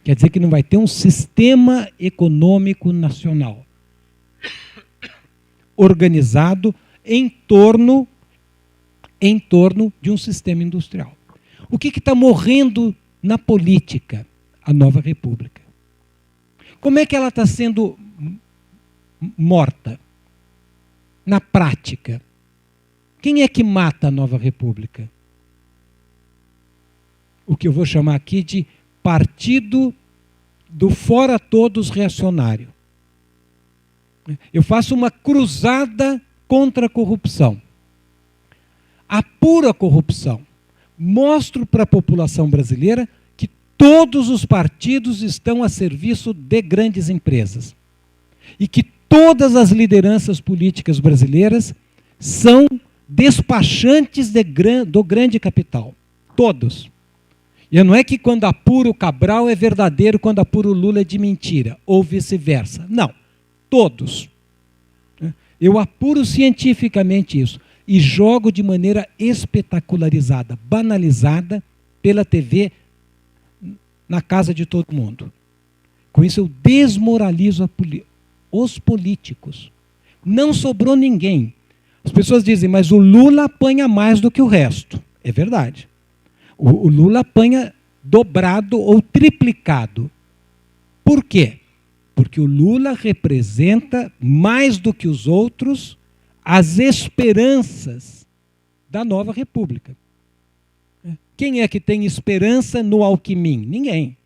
Quer dizer que não vai ter um sistema econômico nacional organizado em torno de um sistema industrial. O que está morrendo na política? A nova república. Como é que ela está sendo morta? Na prática. Quem é que mata a nova república? O que eu vou chamar aqui de partido do fora todos reacionário. Eu faço uma cruzada contra a corrupção. Apuro a corrupção. Mostro para a população brasileira que todos os partidos estão a serviço de grandes empresas. E que todas as lideranças políticas brasileiras são despachantes do grande capital. Todos. E não é que quando apuro o Cabral é verdadeiro, quando apuro o Lula é de mentira, ou vice-versa. Não. Todos. Eu apuro cientificamente isso e jogo de maneira espetacularizada, banalizada pela TV na casa de todo mundo. Com isso eu desmoralizo os políticos. Não sobrou ninguém. As pessoas dizem, mas o Lula apanha mais do que o resto. É verdade. O Lula apanha dobrado ou triplicado. Por quê? Porque o Lula representa, mais do que os outros, as esperanças da nova república. Quem é que tem esperança no Alckmin? Ninguém.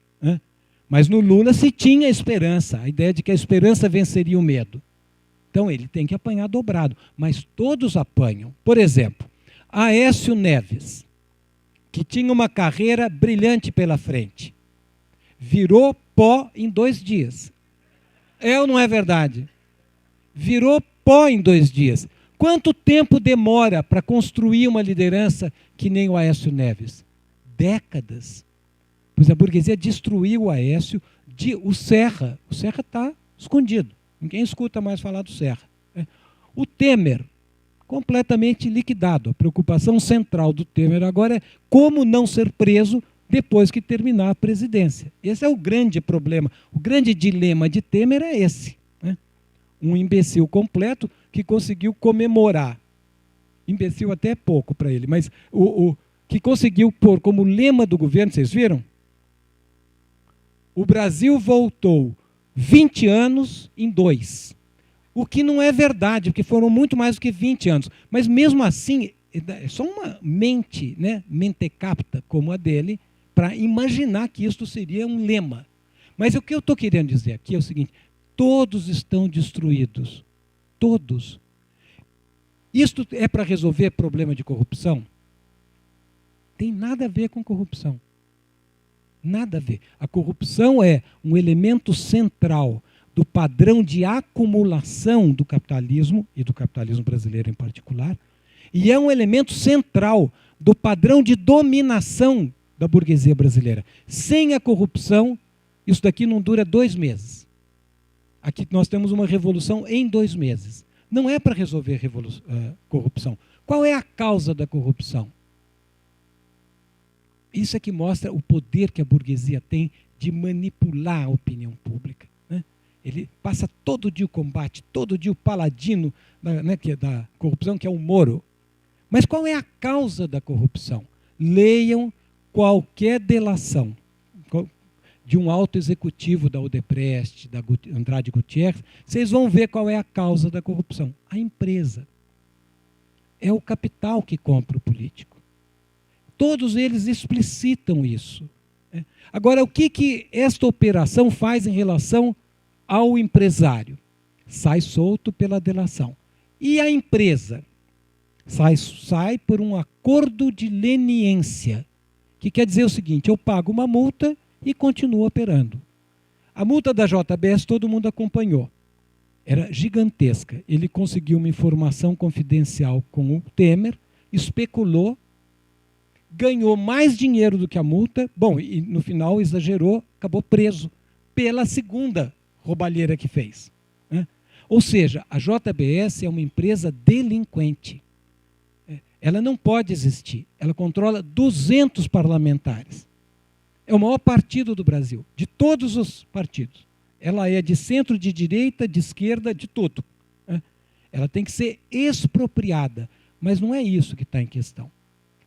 Mas no Lula se tinha esperança, a ideia de que a esperança venceria o medo. Então ele tem que apanhar dobrado, mas todos apanham. Por exemplo, Aécio Neves, que tinha uma carreira brilhante pela frente, virou pó em 2 dias. É ou não é verdade? Virou pó em 2 dias. Quanto tempo demora para construir uma liderança que nem o Aécio Neves? Décadas. Pois a burguesia destruiu o Aécio, o Serra. O Serra está escondido. Ninguém escuta mais falar do Serra. O Temer, completamente liquidado. A preocupação central do Temer agora é como não ser preso depois que terminar a presidência. Esse é o grande problema. O grande dilema de Temer é esse. Um imbecil completo que conseguiu comemorar. Imbecil até é pouco para ele, mas que conseguiu pôr como lema do governo, vocês viram? O Brasil voltou 20 anos em 2. O que não é verdade, porque foram muito mais do que 20 anos. Mas mesmo assim, é só uma mente, mentecapta como a dele, para imaginar que isto seria um lema. Mas o que eu estou querendo dizer aqui é o seguinte: todos estão destruídos. Todos. Isto é para resolver problema de corrupção? Tem nada a ver com corrupção. Nada a ver. A corrupção é um elemento central do padrão de acumulação do capitalismo, e do capitalismo brasileiro em particular, e é um elemento central do padrão de dominação da burguesia brasileira. Sem a corrupção, isso daqui não dura 2 meses. Aqui nós temos uma revolução em 2 meses. Não é para resolver corrupção. Qual é a causa da corrupção? Isso é que mostra o poder que a burguesia tem de manipular a opinião pública. Né? Ele passa todo dia o combate, todo dia o paladino da corrupção, que é o Moro. Mas qual é a causa da corrupção? Leiam qualquer delação de um alto executivo da Odebrecht, da Andrade Gutierrez, vocês vão ver qual é a causa da corrupção. A empresa. É o capital que compra o político. Todos eles explicitam isso. Agora, o que esta operação faz em relação ao empresário? Sai solto pela delação. E a empresa? Sai por um acordo de leniência, que quer dizer o seguinte: eu pago uma multa e continuo operando. A multa da JBS todo mundo acompanhou. Era gigantesca. Ele conseguiu uma informação confidencial com o Temer, especulou, ganhou mais dinheiro do que a multa, bom, e no final exagerou, acabou preso pela segunda roubalheira que fez. Né? Ou seja, a JBS é uma empresa delinquente. Ela não pode existir. Ela controla 200 parlamentares. É o maior partido do Brasil, de todos os partidos. Ela é de centro, de direita, de esquerda, de tudo. Ela tem que ser expropriada, mas não é isso que está em questão.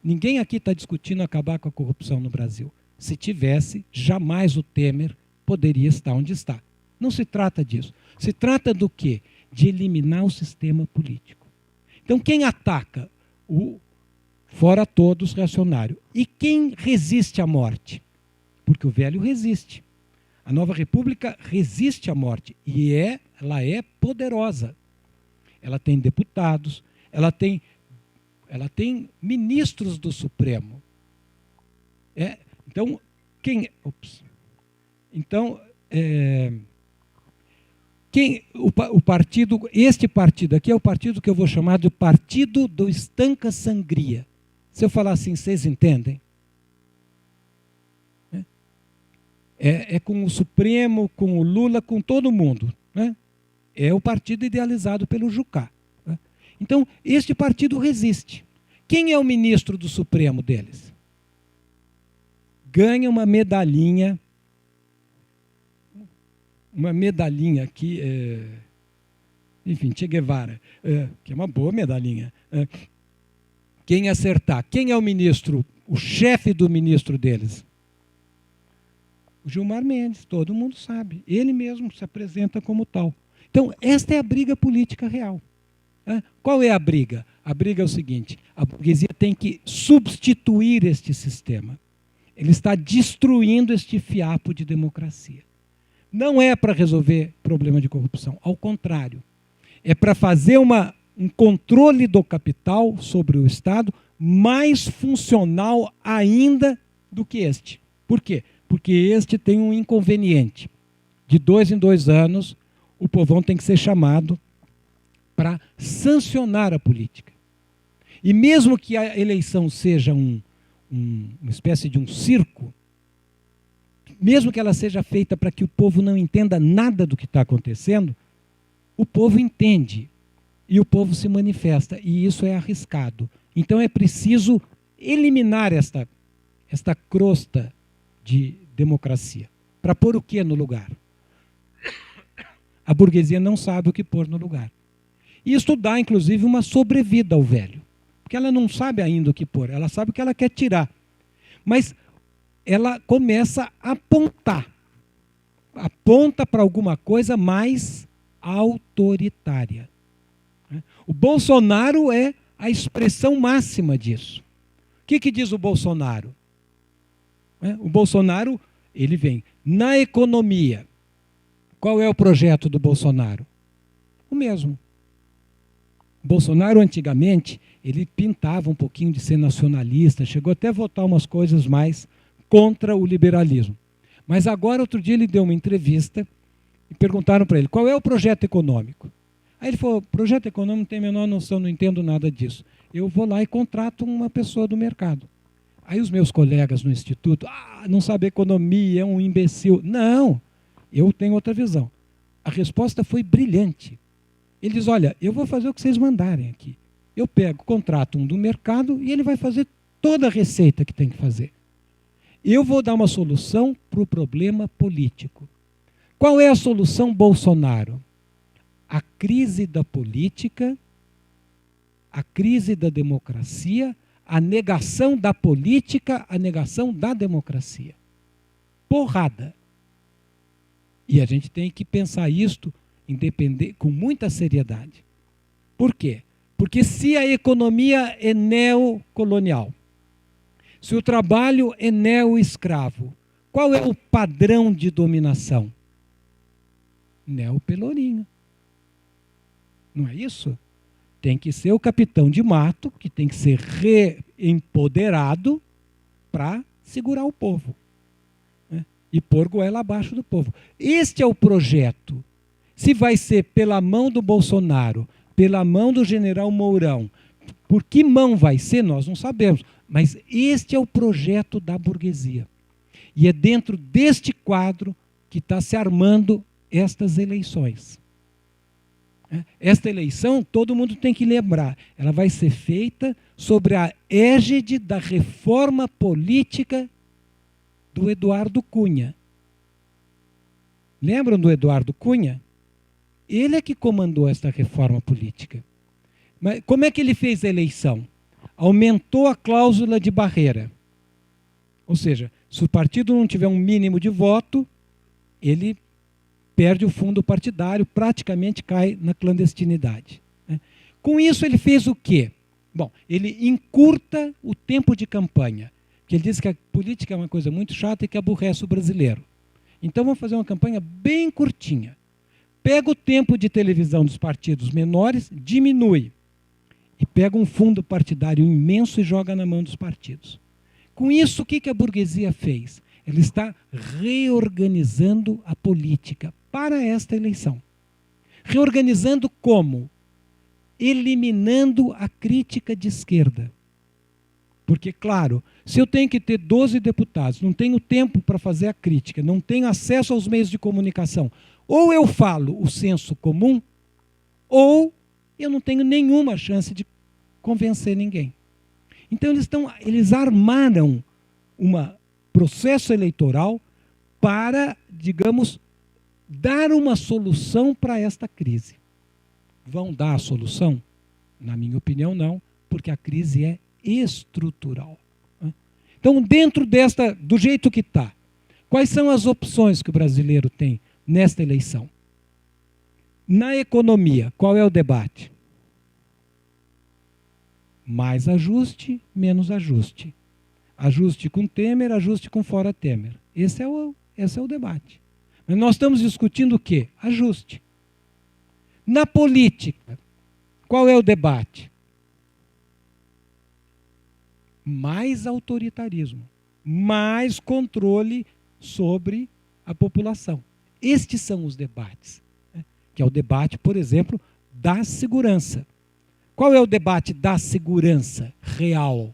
Ninguém aqui está discutindo acabar com a corrupção no Brasil. Se tivesse, jamais o Temer poderia estar onde está. Não se trata disso. Se trata do quê? De eliminar o sistema político. Então, quem ataca? O fora todos reacionário. E quem resiste à morte? Porque o velho resiste. A nova república resiste à morte. E ela é poderosa. Ela tem deputados, ela tem ministros do Supremo. Então, este partido aqui é o partido que eu vou chamar de Partido do Estanca Sangria. Se eu falar assim, vocês entendem? É com o Supremo, com o Lula, com todo mundo. Né? É o partido idealizado pelo Jucá. Né? Então, este partido resiste. Quem é o ministro do Supremo deles? Ganha uma medalhinha aqui, enfim, Che Guevara, que é uma boa medalhinha. Quem acertar? Quem é o ministro, o chefe do ministro deles? O Gilmar Mendes, todo mundo sabe. Ele mesmo se apresenta como tal. Então, esta é a briga política real. Qual é a briga? A briga é o seguinte: a burguesia tem que substituir este sistema. Ele está destruindo este fiapo de democracia. Não é para resolver problema de corrupção, ao contrário. É para fazer um controle do capital sobre o Estado mais funcional ainda do que este. Por quê? Porque este tem um inconveniente. De 2 em 2 anos, o povão tem que ser chamado para sancionar a política. E mesmo que a eleição seja uma espécie de um circo, mesmo que ela seja feita para que o povo não entenda nada do que está acontecendo, o povo entende e o povo se manifesta, e isso é arriscado. Então é preciso eliminar esta crosta de democracia. Para pôr o que no lugar? A burguesia não sabe o que pôr no lugar. E isso dá, inclusive, uma sobrevida ao velho. Porque ela não sabe ainda o que pôr, ela sabe o que ela quer tirar. Mas ela começa a apontar. Aponta para alguma coisa mais autoritária. O Bolsonaro é a expressão máxima disso. O que diz o Bolsonaro? né? O Bolsonaro, ele vem. Na economia, qual é o projeto do Bolsonaro? O mesmo. O Bolsonaro, antigamente, ele pintava um pouquinho de ser nacionalista, chegou até a votar umas coisas mais contra o liberalismo. Mas agora, outro dia, ele deu uma entrevista e perguntaram para ele, qual é o projeto econômico? Aí ele falou, projeto econômico não tem a menor noção, não entendo nada disso. Eu vou lá e contrato uma pessoa do mercado. Aí os meus colegas no instituto, não sabe economia, é um imbecil. Não, eu tenho outra visão. A resposta foi brilhante. Ele diz, olha, eu vou fazer o que vocês mandarem aqui. Eu pego, contrato um do mercado e ele vai fazer toda a receita que tem que fazer. Eu vou dar uma solução para o problema político. Qual é a solução Bolsonaro? A crise da política, a crise da democracia, a negação da política, a negação da democracia. Porrada. E a gente tem que pensar isto com muita seriedade. Por quê? Porque se a economia é neocolonial, se o trabalho é neo-escravo, qual é o padrão de dominação? Neopelourinho. Não é isso? Tem que ser o capitão de mato, que tem que ser reempoderado para segurar o povo, né? E pôr goela abaixo do povo. Este é o projeto. Se vai ser pela mão do Bolsonaro, pela mão do general Mourão, por que mão vai ser, nós não sabemos. Mas este é o projeto da burguesia. E é dentro deste quadro que está se armando estas eleições. Esta eleição, todo mundo tem que lembrar, ela vai ser feita sobre a égide da reforma política do Eduardo Cunha. Lembram do Eduardo Cunha? Ele é que comandou esta reforma política. Mas como é que ele fez a eleição? Aumentou a cláusula de barreira. Ou seja, se o partido não tiver um mínimo de voto, ele perde o fundo partidário, praticamente cai na clandestinidade, né? Com isso ele fez o quê? Bom, ele encurta o tempo de campanha, que ele diz que a política é uma coisa muito chata e que aborrece o brasileiro. Então vamos fazer uma campanha bem curtinha. Pega o tempo de televisão dos partidos menores, diminui, e pega um fundo partidário imenso e joga na mão dos partidos. Com isso, o que a burguesia fez? Ela está reorganizando a política para esta eleição. Reorganizando como? Eliminando a crítica de esquerda. Porque, claro, se eu tenho que ter 12 deputados, não tenho tempo para fazer a crítica, não tenho acesso aos meios de comunicação, ou eu falo o senso comum, ou eu não tenho nenhuma chance de convencer ninguém. Então eles armaram um processo eleitoral para, digamos, dar uma solução para esta crise. Vão dar a solução? Na minha opinião, não, porque a crise é estrutural. Então, dentro do jeito que está, quais são as opções que o brasileiro tem nesta eleição? Na economia, qual é o debate? Mais ajuste, menos ajuste. Ajuste com Temer, ajuste com fora Temer. Esse é o debate. Mas nós estamos discutindo o quê? Ajuste. Na política, qual é o debate? Mais autoritarismo, mais controle sobre a população. Estes são os debates, né? Que é o debate, por exemplo, da segurança. Qual é o debate da segurança real?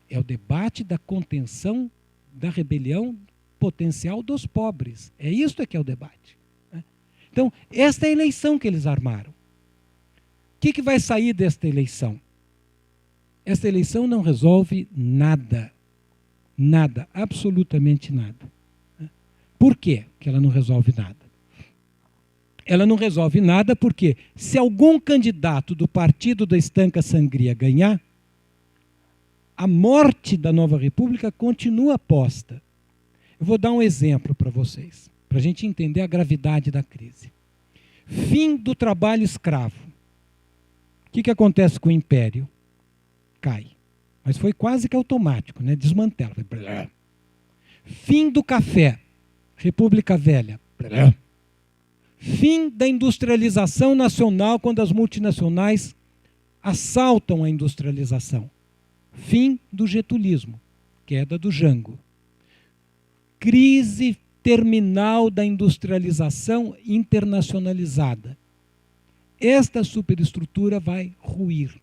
É o debate da contenção da rebelião potencial dos pobres. É isso que é o debate, né? Então, esta é a eleição que eles armaram. O que vai sair desta eleição? Esta eleição não resolve nada. Nada, absolutamente nada. Por quê que ela não resolve nada? Ela não resolve nada porque se algum candidato do partido da Estanca Sangria ganhar, a morte da nova república continua posta. Eu vou dar um exemplo para vocês, para a gente entender a gravidade da crise. Fim do trabalho escravo. O que acontece com o império? Cai. Mas foi quase que automático, né? Desmantela. Fim do café, República Velha. Fim da industrialização nacional quando as multinacionais assaltam a industrialização. Fim do getulismo, queda do Jango. Crise terminal da industrialização internacionalizada. Esta superestrutura vai ruir.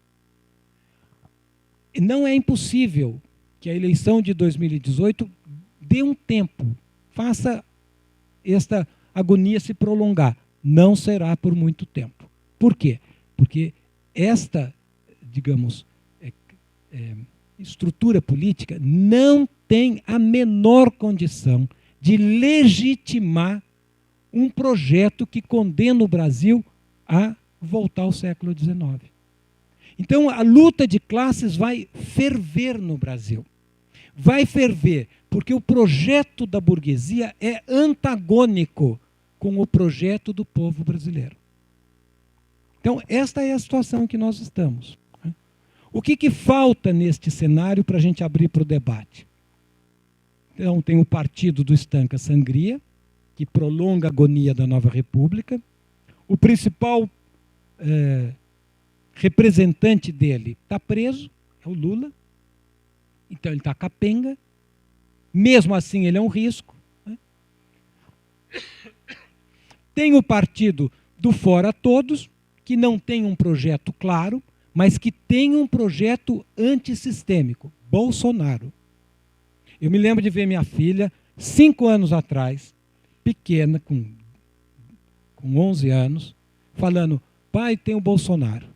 Não é impossível que a eleição de 2018 dê um tempo, faça esta agonia se prolongar. Não será por muito tempo. Por quê? Porque esta, digamos, estrutura política não tem a menor condição de legitimar um projeto que condena o Brasil a voltar ao século XIX. Então, a luta de classes vai ferver no Brasil. Vai ferver, porque o projeto da burguesia é antagônico com o projeto do povo brasileiro. Então, esta é a situação em que nós estamos. O que falta neste cenário para a gente abrir para o debate? Então, tem o partido do Estanca Sangria, que prolonga a agonia da nova república. O principal representante dele está preso, é o Lula. Então, ele está capenga. Mesmo assim, ele é um risco. Tem o partido do Fora Todos, que não tem um projeto claro, mas que tem um projeto antissistêmico, Bolsonaro. Eu me lembro de ver minha filha, 5 anos atrás, pequena, com 11 anos, falando, pai, tem o Bolsonaro.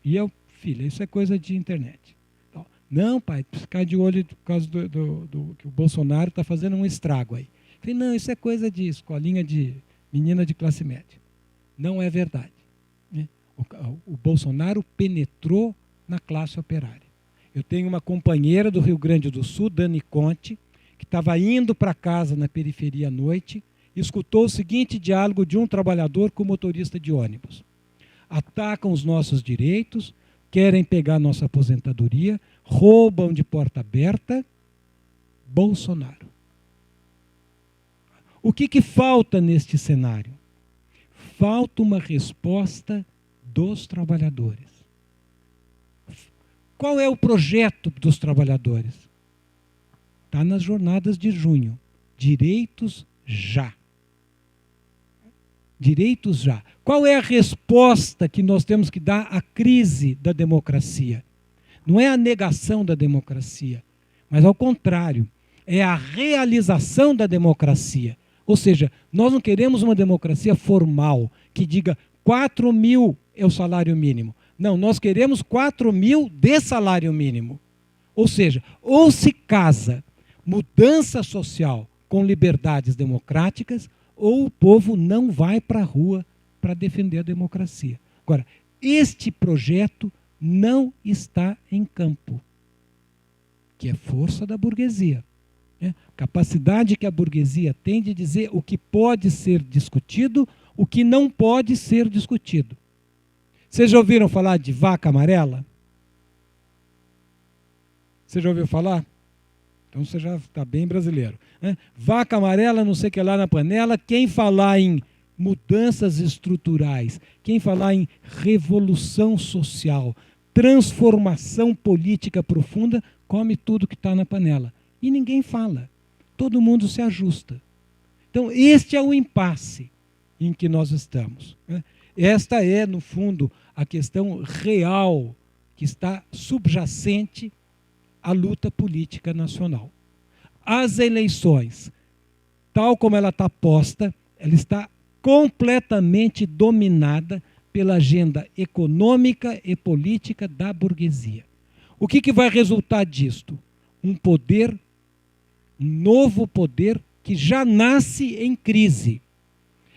E eu, filha, isso é coisa de internet. Então, não, pai, ficar de olho por causa do que o Bolsonaro está fazendo um estrago aí. Eu falei, não, isso é coisa de escolinha de menina de classe média. Não é verdade. O Bolsonaro penetrou na classe operária. Eu tenho uma companheira do Rio Grande do Sul, Dani Conte, que estava indo para casa na periferia à noite e escutou o seguinte diálogo de um trabalhador com motorista de ônibus. Atacam os nossos direitos, querem pegar nossa aposentadoria, roubam de porta aberta. Bolsonaro. O que falta neste cenário? Falta uma resposta dos trabalhadores. Qual é o projeto dos trabalhadores? Está nas jornadas de junho. Direitos já. Direitos já. Qual é a resposta que nós temos que dar à crise da democracia? Não é a negação da democracia, mas ao contrário, é a realização da democracia. Ou seja, nós não queremos uma democracia formal que diga 4.000 é o salário mínimo. Não, nós queremos 4.000 de salário mínimo. Ou seja, ou se casa mudança social com liberdades democráticas, ou o povo não vai para a rua para defender a democracia. Agora, este projeto não está em campo, que é força da burguesia. Capacidade que a burguesia tem de dizer o que pode ser discutido, o que não pode ser discutido. Vocês já ouviram falar de vaca amarela? Você já ouviu falar? Então você já está bem brasileiro. Vaca amarela, não sei o que lá na panela. Quem falar em mudanças estruturais, quem falar em revolução social, transformação política profunda, come tudo que está na panela. E ninguém fala. Todo mundo se ajusta. Então, este é o impasse em que nós estamos. Esta é, no fundo, a questão real que está subjacente à luta política nacional. As eleições, tal como ela está posta, ela está completamente dominada pela agenda econômica e política da burguesia. O que vai resultar disto? Um poder, um novo poder que já nasce em crise.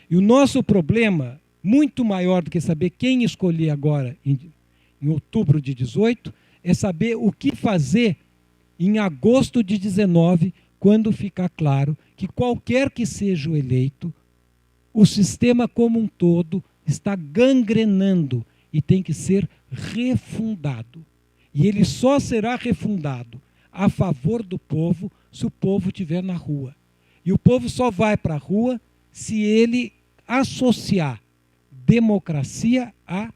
E o nosso problema, muito maior do que saber quem escolher agora, em outubro de 18, é saber o que fazer em agosto de 19, quando ficar claro que qualquer que seja o eleito, o sistema como um todo está gangrenando e tem que ser refundado. E ele só será refundado a favor do povo se o povo estiver na rua. E o povo só vai para a rua se ele associar democracia a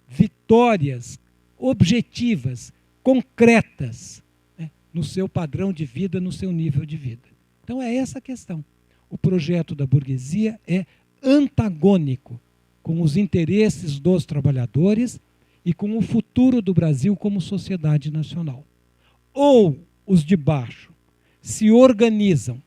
vitórias objetivas, concretas, né, no seu padrão de vida, no seu nível de vida. Então é essa a questão. O projeto da burguesia é antagônico com os interesses dos trabalhadores e com o futuro do Brasil como sociedade nacional. Ou os de baixo se organizam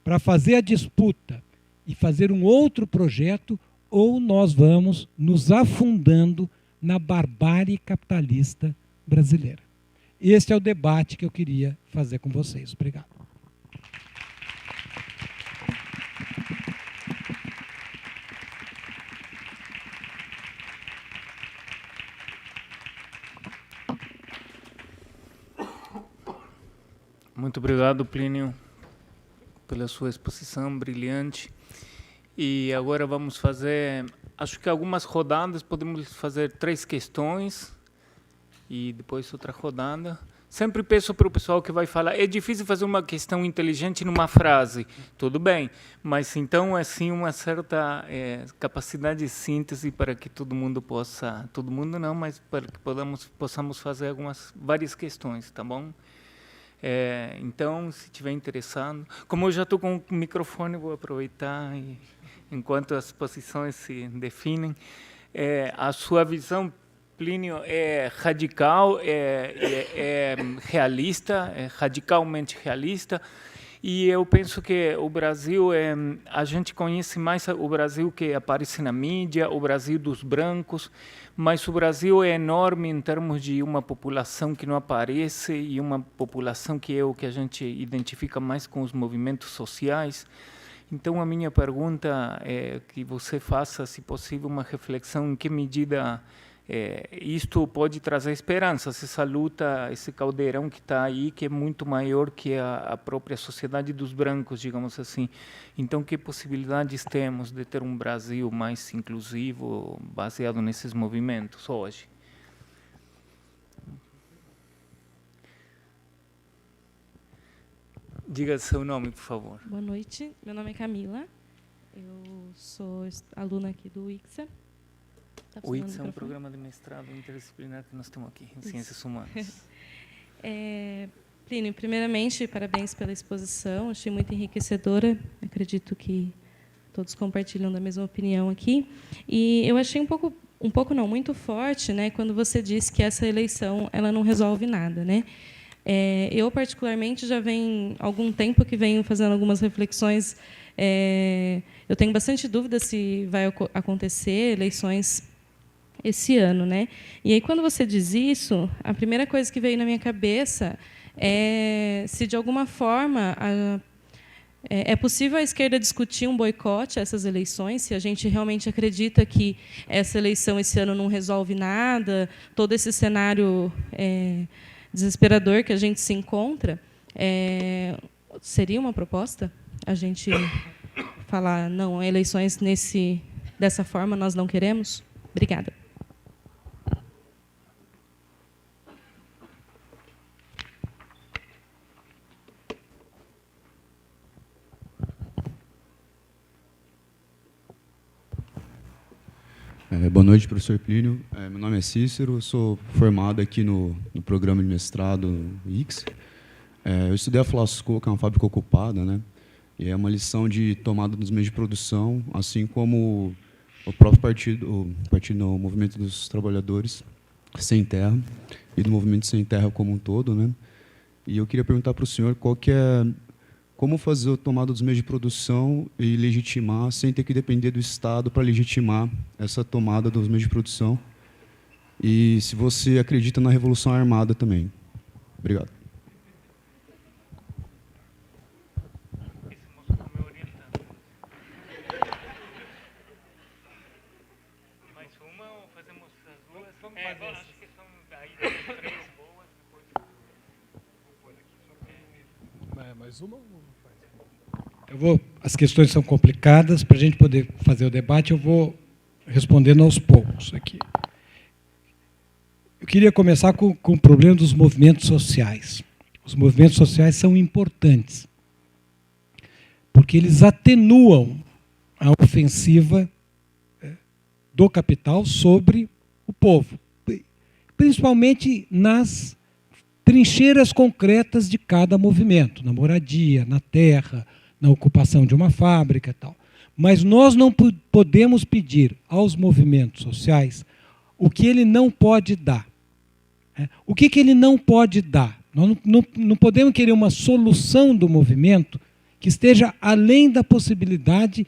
para fazer a disputa e fazer um outro projeto, ou nós vamos nos afundando na barbárie capitalista brasileira. Este é o debate que eu queria fazer com vocês. Obrigado. Muito obrigado, Plínio, pela sua exposição brilhante. E agora vamos fazer, acho que algumas rodadas, podemos fazer 3 questões e depois outra rodada. Sempre peço para o pessoal que vai falar, é difícil fazer uma questão inteligente numa frase, tudo bem, mas então, assim, uma certa capacidade de síntese para que todo mundo possa, todo mundo não, mas para que possamos fazer várias questões, tá bom? Então, se estiver interessado, como eu já estou com o microfone, vou aproveitar enquanto as posições se definem. A sua visão, Plínio, é radical, é realista, é radicalmente realista, e eu penso que o Brasil, a gente conhece mais o Brasil que aparece na mídia, o Brasil dos brancos, mas o Brasil é enorme em termos de uma população que não aparece e uma população que é o que a gente identifica mais com os movimentos sociais. Então, a minha pergunta é que você faça, se possível, uma reflexão em que medida isto pode trazer esperança, essa luta, esse caldeirão que está aí, que é muito maior que a própria sociedade dos brancos, digamos assim. Então, que possibilidades temos de ter um Brasil mais inclusivo, baseado nesses movimentos hoje? Diga seu nome, por favor. Boa noite, meu nome é Camila, eu sou aluna aqui do ICSA. O ICSA é um programa de mestrado interdisciplinar que nós temos aqui, em Ciências Humanas. Plínio, primeiramente, parabéns pela exposição, achei muito enriquecedora, acredito que todos compartilham da mesma opinião aqui. E eu achei muito forte, né, quando você disse que essa eleição ela não resolve nada, né? Eu, particularmente, já venho algum tempo que venho fazendo algumas reflexões. Eu tenho bastante dúvida se vai acontecer eleições esse ano, né? E aí, quando você diz isso, a primeira coisa que veio na minha cabeça é se, de alguma forma, é possível a esquerda discutir um boicote a essas eleições, se a gente realmente acredita que essa eleição esse ano não resolve nada, todo esse cenário desesperador que a gente se encontra, seria uma proposta a gente falar, não, eleições dessa forma nós não queremos? Obrigada. Boa noite, professor Plínio. Meu nome é Cícero, sou formado aqui no programa de mestrado no ICS. Eu estudei a Flasco, que é uma fábrica ocupada, né? E é uma lição de tomada dos meios de produção, assim como o próprio o Movimento dos Trabalhadores Sem Terra e do Movimento Sem Terra como um todo, né? E eu queria perguntar para o senhor como fazer a tomada dos meios de produção e legitimar, sem ter que depender do Estado para legitimar essa tomada dos meios de produção. E se você acredita na Revolução Armada também. Obrigado. Mais uma ou fazemos as duas? Vamos fazer. Acho que são aí 3 boas, depois vou pôr aqui. Mais uma? As questões são complicadas, para a gente poder fazer o debate, eu vou respondendo aos poucos aqui. Eu queria começar com o problema dos movimentos sociais. Os movimentos sociais são importantes, porque eles atenuam a ofensiva do capital sobre o povo, principalmente nas trincheiras concretas de cada movimento, na moradia, na terra, na ocupação de uma fábrica e tal. Mas nós não podemos pedir aos movimentos sociais o que ele não pode dar. O que ele não pode dar? Nós não podemos querer uma solução do movimento que esteja além da possibilidade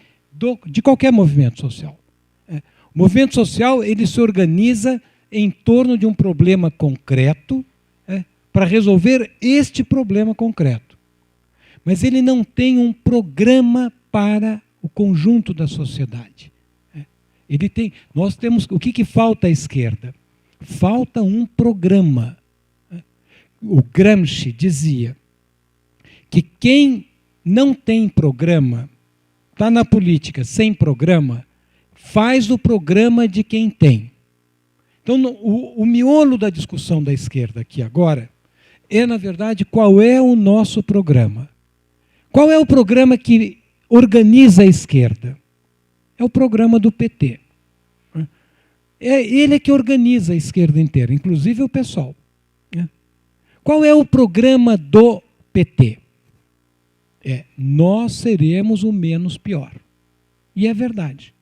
de qualquer movimento social. O movimento social ele se organiza em torno de um problema concreto para resolver este problema concreto. Mas ele não tem um programa para o conjunto da sociedade. Nós temos, o que falta à esquerda? Falta um programa. O Gramsci dizia que quem não tem programa, está na política sem programa, faz o programa de quem tem. Então, o miolo da discussão da esquerda aqui agora é, na verdade, qual é o nosso programa. Qual é o programa que organiza a esquerda? É o programa do PT. Ele é que organiza a esquerda inteira, inclusive o PSOL. Qual é o programa do PT? Nós seremos o menos pior. E é verdade.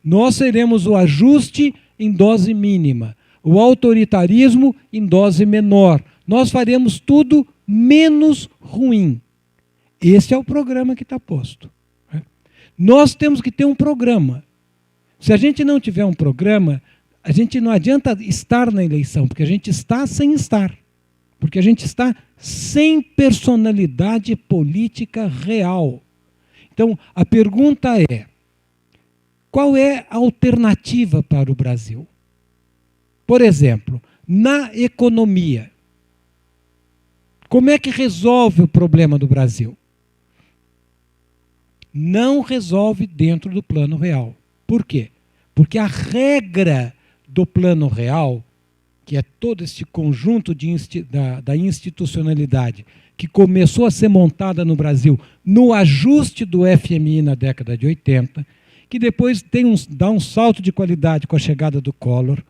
Nós seremos o ajuste em dose mínima, o autoritarismo em dose menor. Nós faremos tudo menos ruim. Esse é o programa que está posto. Nós temos que ter um programa. Se a gente não tiver um programa, a gente não adianta estar na eleição, porque a gente está sem estar. Porque a gente está sem personalidade política real. Então, a pergunta é, qual é a alternativa para o Brasil? Por exemplo, na economia, como é que resolve o problema do Brasil? Não resolve dentro do plano real. Por quê? Porque a regra do plano real, que é todo esse conjunto da institucionalidade que começou a ser montada no Brasil no ajuste do FMI na década de 80, que depois dá um salto de qualidade com a chegada do Collor,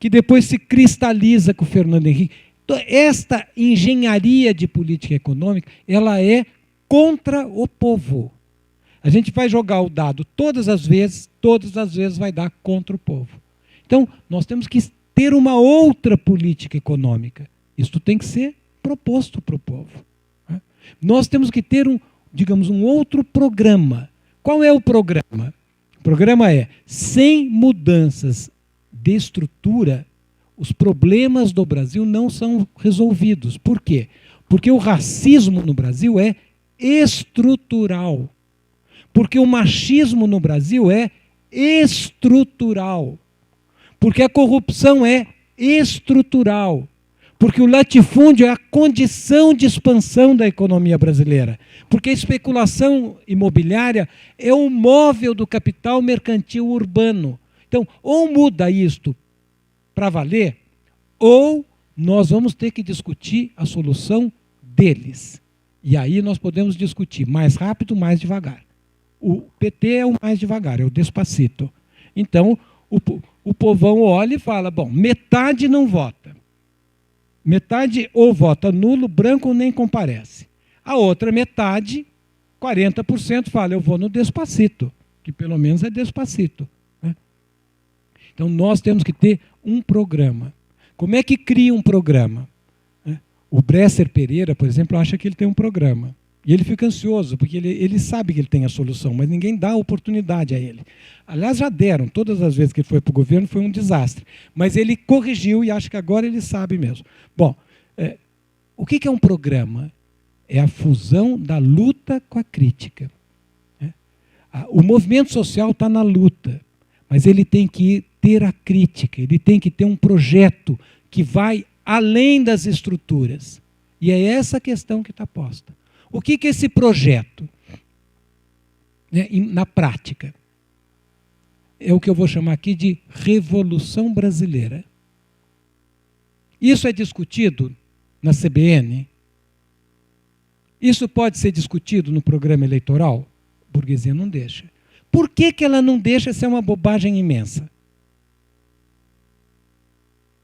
que depois se cristaliza com o Fernando Henrique. Então, esta engenharia de política econômica, ela é contra o povo. A gente vai jogar o dado todas as vezes vai dar contra o povo. Então, nós temos que ter uma outra política econômica. Isso tem que ser proposto para o povo. Nós temos que ter um outro programa. Qual é o programa? O programa é, sem mudanças de estrutura, os problemas do Brasil não são resolvidos. Por quê? Porque o racismo no Brasil é estrutural. Porque o machismo no Brasil é estrutural. Porque a corrupção é estrutural. Porque o latifúndio é a condição de expansão da economia brasileira. Porque a especulação imobiliária é o móvel do capital mercantil urbano. Então, ou muda isto para valer, ou nós vamos ter que discutir a solução deles. E aí nós podemos discutir mais rápido, mais devagar. O PT é o mais devagar, é o Despacito. Então, o povão olha e fala, bom, metade não vota. Metade ou vota nulo, branco nem comparece. A outra metade, 40%, fala, eu vou no Despacito, que pelo menos é Despacito. Né? Então, nós temos que ter um programa. Como é que cria um programa? O Bresser Pereira, por exemplo, acha que ele tem um programa. E ele fica ansioso, porque ele sabe que ele tem a solução, mas ninguém dá oportunidade a ele. Aliás, já deram, todas as vezes que ele foi para o governo foi um desastre. Mas ele corrigiu e acha que agora ele sabe mesmo. Bom, o que é um programa? É a fusão da luta com a crítica. O movimento social está na luta, mas ele tem que ter a crítica, ele tem que ter um projeto que vai além das estruturas. E é essa a questão que está posta. O que é esse projeto? Na prática, é o que eu vou chamar aqui de Revolução Brasileira. Isso é discutido na CBN? Isso pode ser discutido no programa eleitoral? A burguesia não deixa. Por que ela não deixa se é uma bobagem imensa?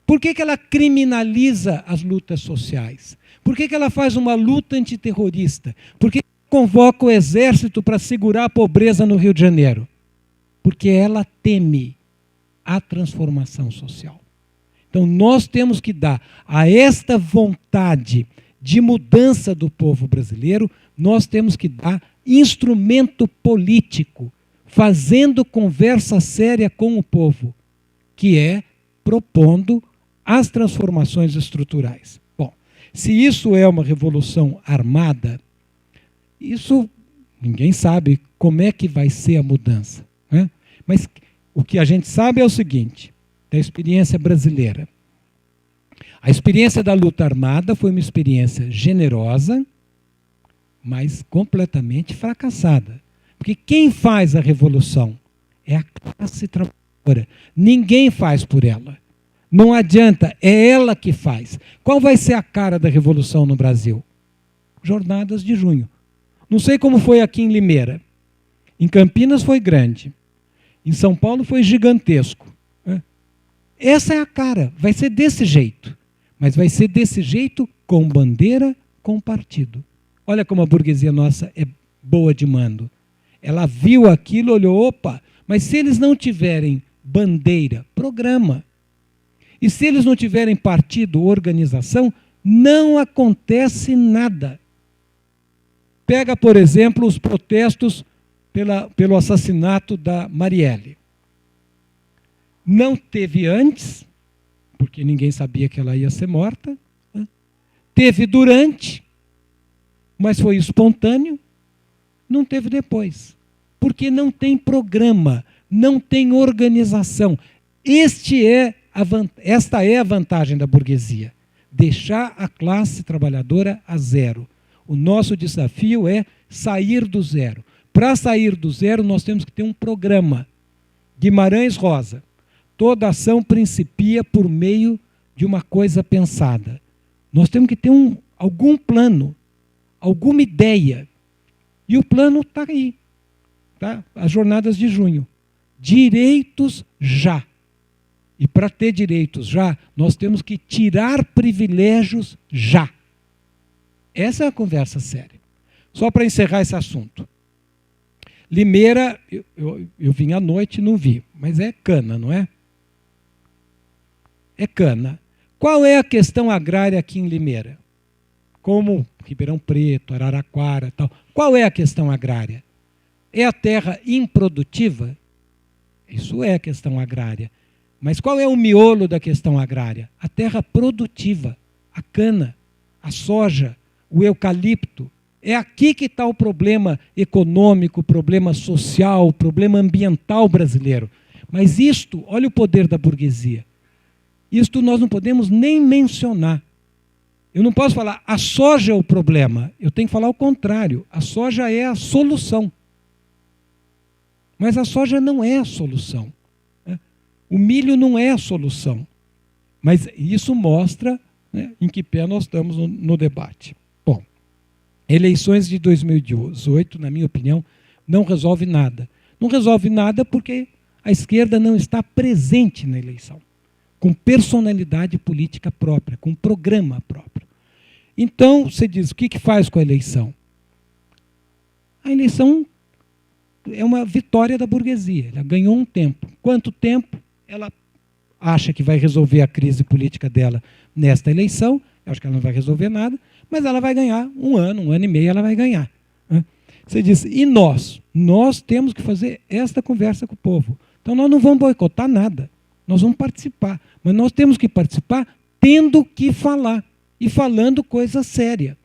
Por que ela criminaliza as lutas sociais? Por que ela faz uma luta antiterrorista? Por que convoca o exército para segurar a pobreza no Rio de Janeiro? Porque ela teme a transformação social. Então nós temos que dar a esta vontade de mudança do povo brasileiro, nós temos que dar instrumento político, fazendo conversa séria com o povo, que é propondo as transformações estruturais. Bom, se isso é uma revolução armada, isso ninguém sabe como é que vai ser a mudança, né? Mas o que a gente sabe é o seguinte, da experiência brasileira. A experiência da luta armada foi uma experiência generosa, mas completamente fracassada. Porque quem faz a revolução é a classe trabalhadora. Ninguém faz por ela. Não adianta, é ela que faz. Qual vai ser a cara da revolução no Brasil? Jornadas de Junho. Não sei como foi aqui em Limeira. Em Campinas foi grande. Em São Paulo foi gigantesco. Essa é a cara. Vai ser desse jeito. Mas vai ser desse jeito com bandeira, com partido. Olha como a burguesia nossa é boa de mando. Ela viu aquilo, olhou, opa, mas se eles não tiverem bandeira, programa, e se eles não tiverem partido, organização, não acontece nada. Pega, por exemplo, os protestos pelo assassinato da Marielle. Não teve antes, porque ninguém sabia que ela ia ser morta. Né? Teve durante, mas foi espontâneo. Não teve depois. Porque não tem programa, não tem organização. Esta é a vantagem da burguesia. Deixar a classe trabalhadora a zero. O nosso desafio é sair do zero. Para sair do zero, nós temos que ter um programa. Guimarães Rosa. Toda ação principia por meio de uma coisa pensada. Nós temos que ter algum plano, alguma ideia. E o plano está aí. Tá? As jornadas de junho. Direitos já. E para ter direitos já, nós temos que tirar privilégios já. Essa é a conversa séria. Só para encerrar esse assunto. Limeira, eu vim à noite e não vi, mas é cana, não é? É cana. Qual é a questão agrária aqui em Limeira? Como Ribeirão Preto, Araraquara, tal. Qual é a questão agrária? É a terra improdutiva? Isso é a questão agrária. Mas qual é o miolo da questão agrária? A terra produtiva, a cana, a soja, o eucalipto. É aqui que está o problema econômico, o problema social, o problema ambiental brasileiro. Mas isto, olha o poder da burguesia. Isto nós não podemos nem mencionar. Eu não posso falar, a soja é o problema. Eu tenho que falar o contrário. A soja é a solução. Mas a soja não é a solução. O milho não é a solução. Mas isso mostra, né, em que pé nós estamos no debate. Bom, eleições de 2018, na minha opinião, não resolve nada. Não resolve nada porque a esquerda não está presente na eleição, com personalidade política própria, com programa próprio. Então, você diz, o que faz com a eleição? A eleição é uma vitória da burguesia. Ela ganhou um tempo. Quanto tempo? Ela acha que vai resolver a crise política dela nesta eleição. Eu acho que ela não vai resolver nada, mas ela vai ganhar um ano e meio, ela vai ganhar. Você diz, e nós? Nós temos que fazer esta conversa com o povo. Então nós não vamos boicotar nada. Nós vamos participar. Mas nós temos que participar tendo que falar. E falando coisa séria.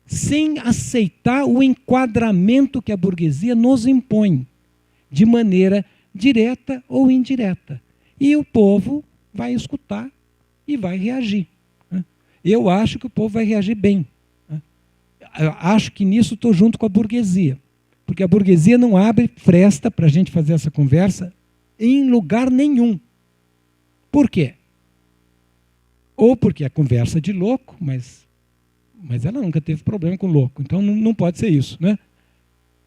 Sem aceitar o enquadramento que a burguesia nos impõe. De maneira direta ou indireta. E o povo vai escutar e vai reagir. Eu acho que o povo vai reagir bem. Eu acho que nisso estou junto com a burguesia. Porque a burguesia não abre fresta para a gente fazer essa conversa em lugar nenhum. Por quê? Ou porque é conversa de louco, mas mas ela nunca teve problema com louco, então não pode ser isso, né?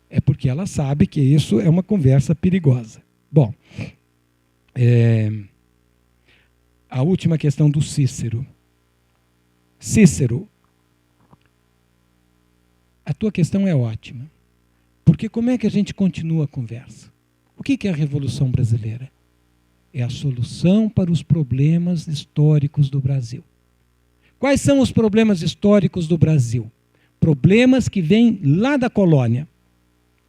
É porque ela sabe que isso é uma conversa perigosa. Bom, a última questão do Cícero. Cícero, a tua questão é ótima, porque como é que a gente continua a conversa? O que é a Revolução Brasileira? É a solução para os problemas históricos do Brasil. Quais são os problemas históricos do Brasil? Problemas que vêm lá da colônia,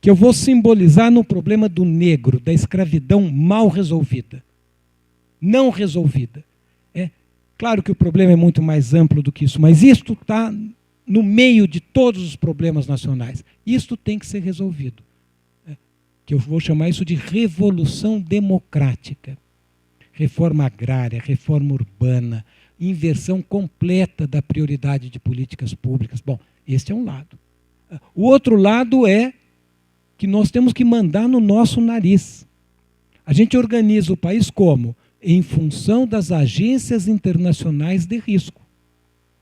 que eu vou simbolizar no problema do negro, da escravidão mal resolvida, não resolvida. Claro que o problema é muito mais amplo do que isso, mas isto está no meio de todos os problemas nacionais. Isto tem que ser resolvido. Que eu vou chamar isso de revolução democrática. Reforma agrária, reforma urbana, inversão completa da prioridade de políticas públicas. Bom, este é um lado. O outro lado é que nós temos que mandar no nosso nariz. A gente organiza o país como? Em função das agências internacionais de risco.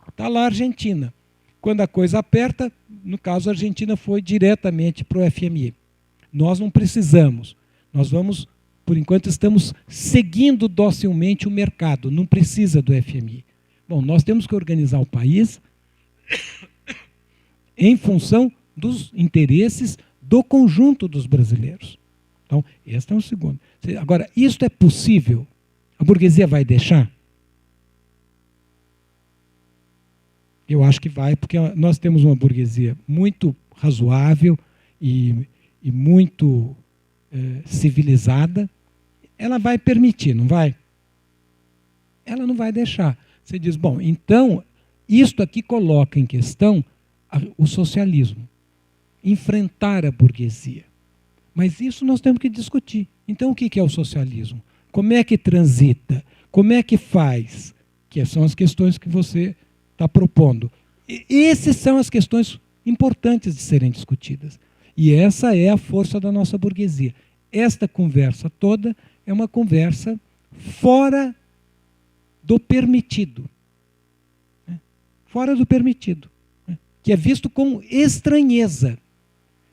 Está lá a Argentina. Quando a coisa aperta, no caso a Argentina foi diretamente para o FMI. Nós não precisamos. Nós vamos, por enquanto, estamos seguindo docilmente o mercado. Não precisa do FMI. Bom, nós temos que organizar o país em função dos interesses do conjunto dos brasileiros. Então, este é o segundo. Agora, isto é possível? A burguesia vai deixar? Eu acho que vai, porque nós temos uma burguesia muito razoável e muito civilizada. Ela vai permitir, não vai? Ela não vai deixar. Você diz, bom, então, isto aqui coloca em questão o socialismo. Enfrentar a burguesia. Mas isso nós temos que discutir. Então, o que é o socialismo? Como é que transita? Como é que faz? Que são as questões que você está propondo. Essas são as questões importantes de serem discutidas. E essa é a força da nossa burguesia. Esta conversa toda é uma conversa fora do permitido. Fora do permitido. Que é visto com estranheza.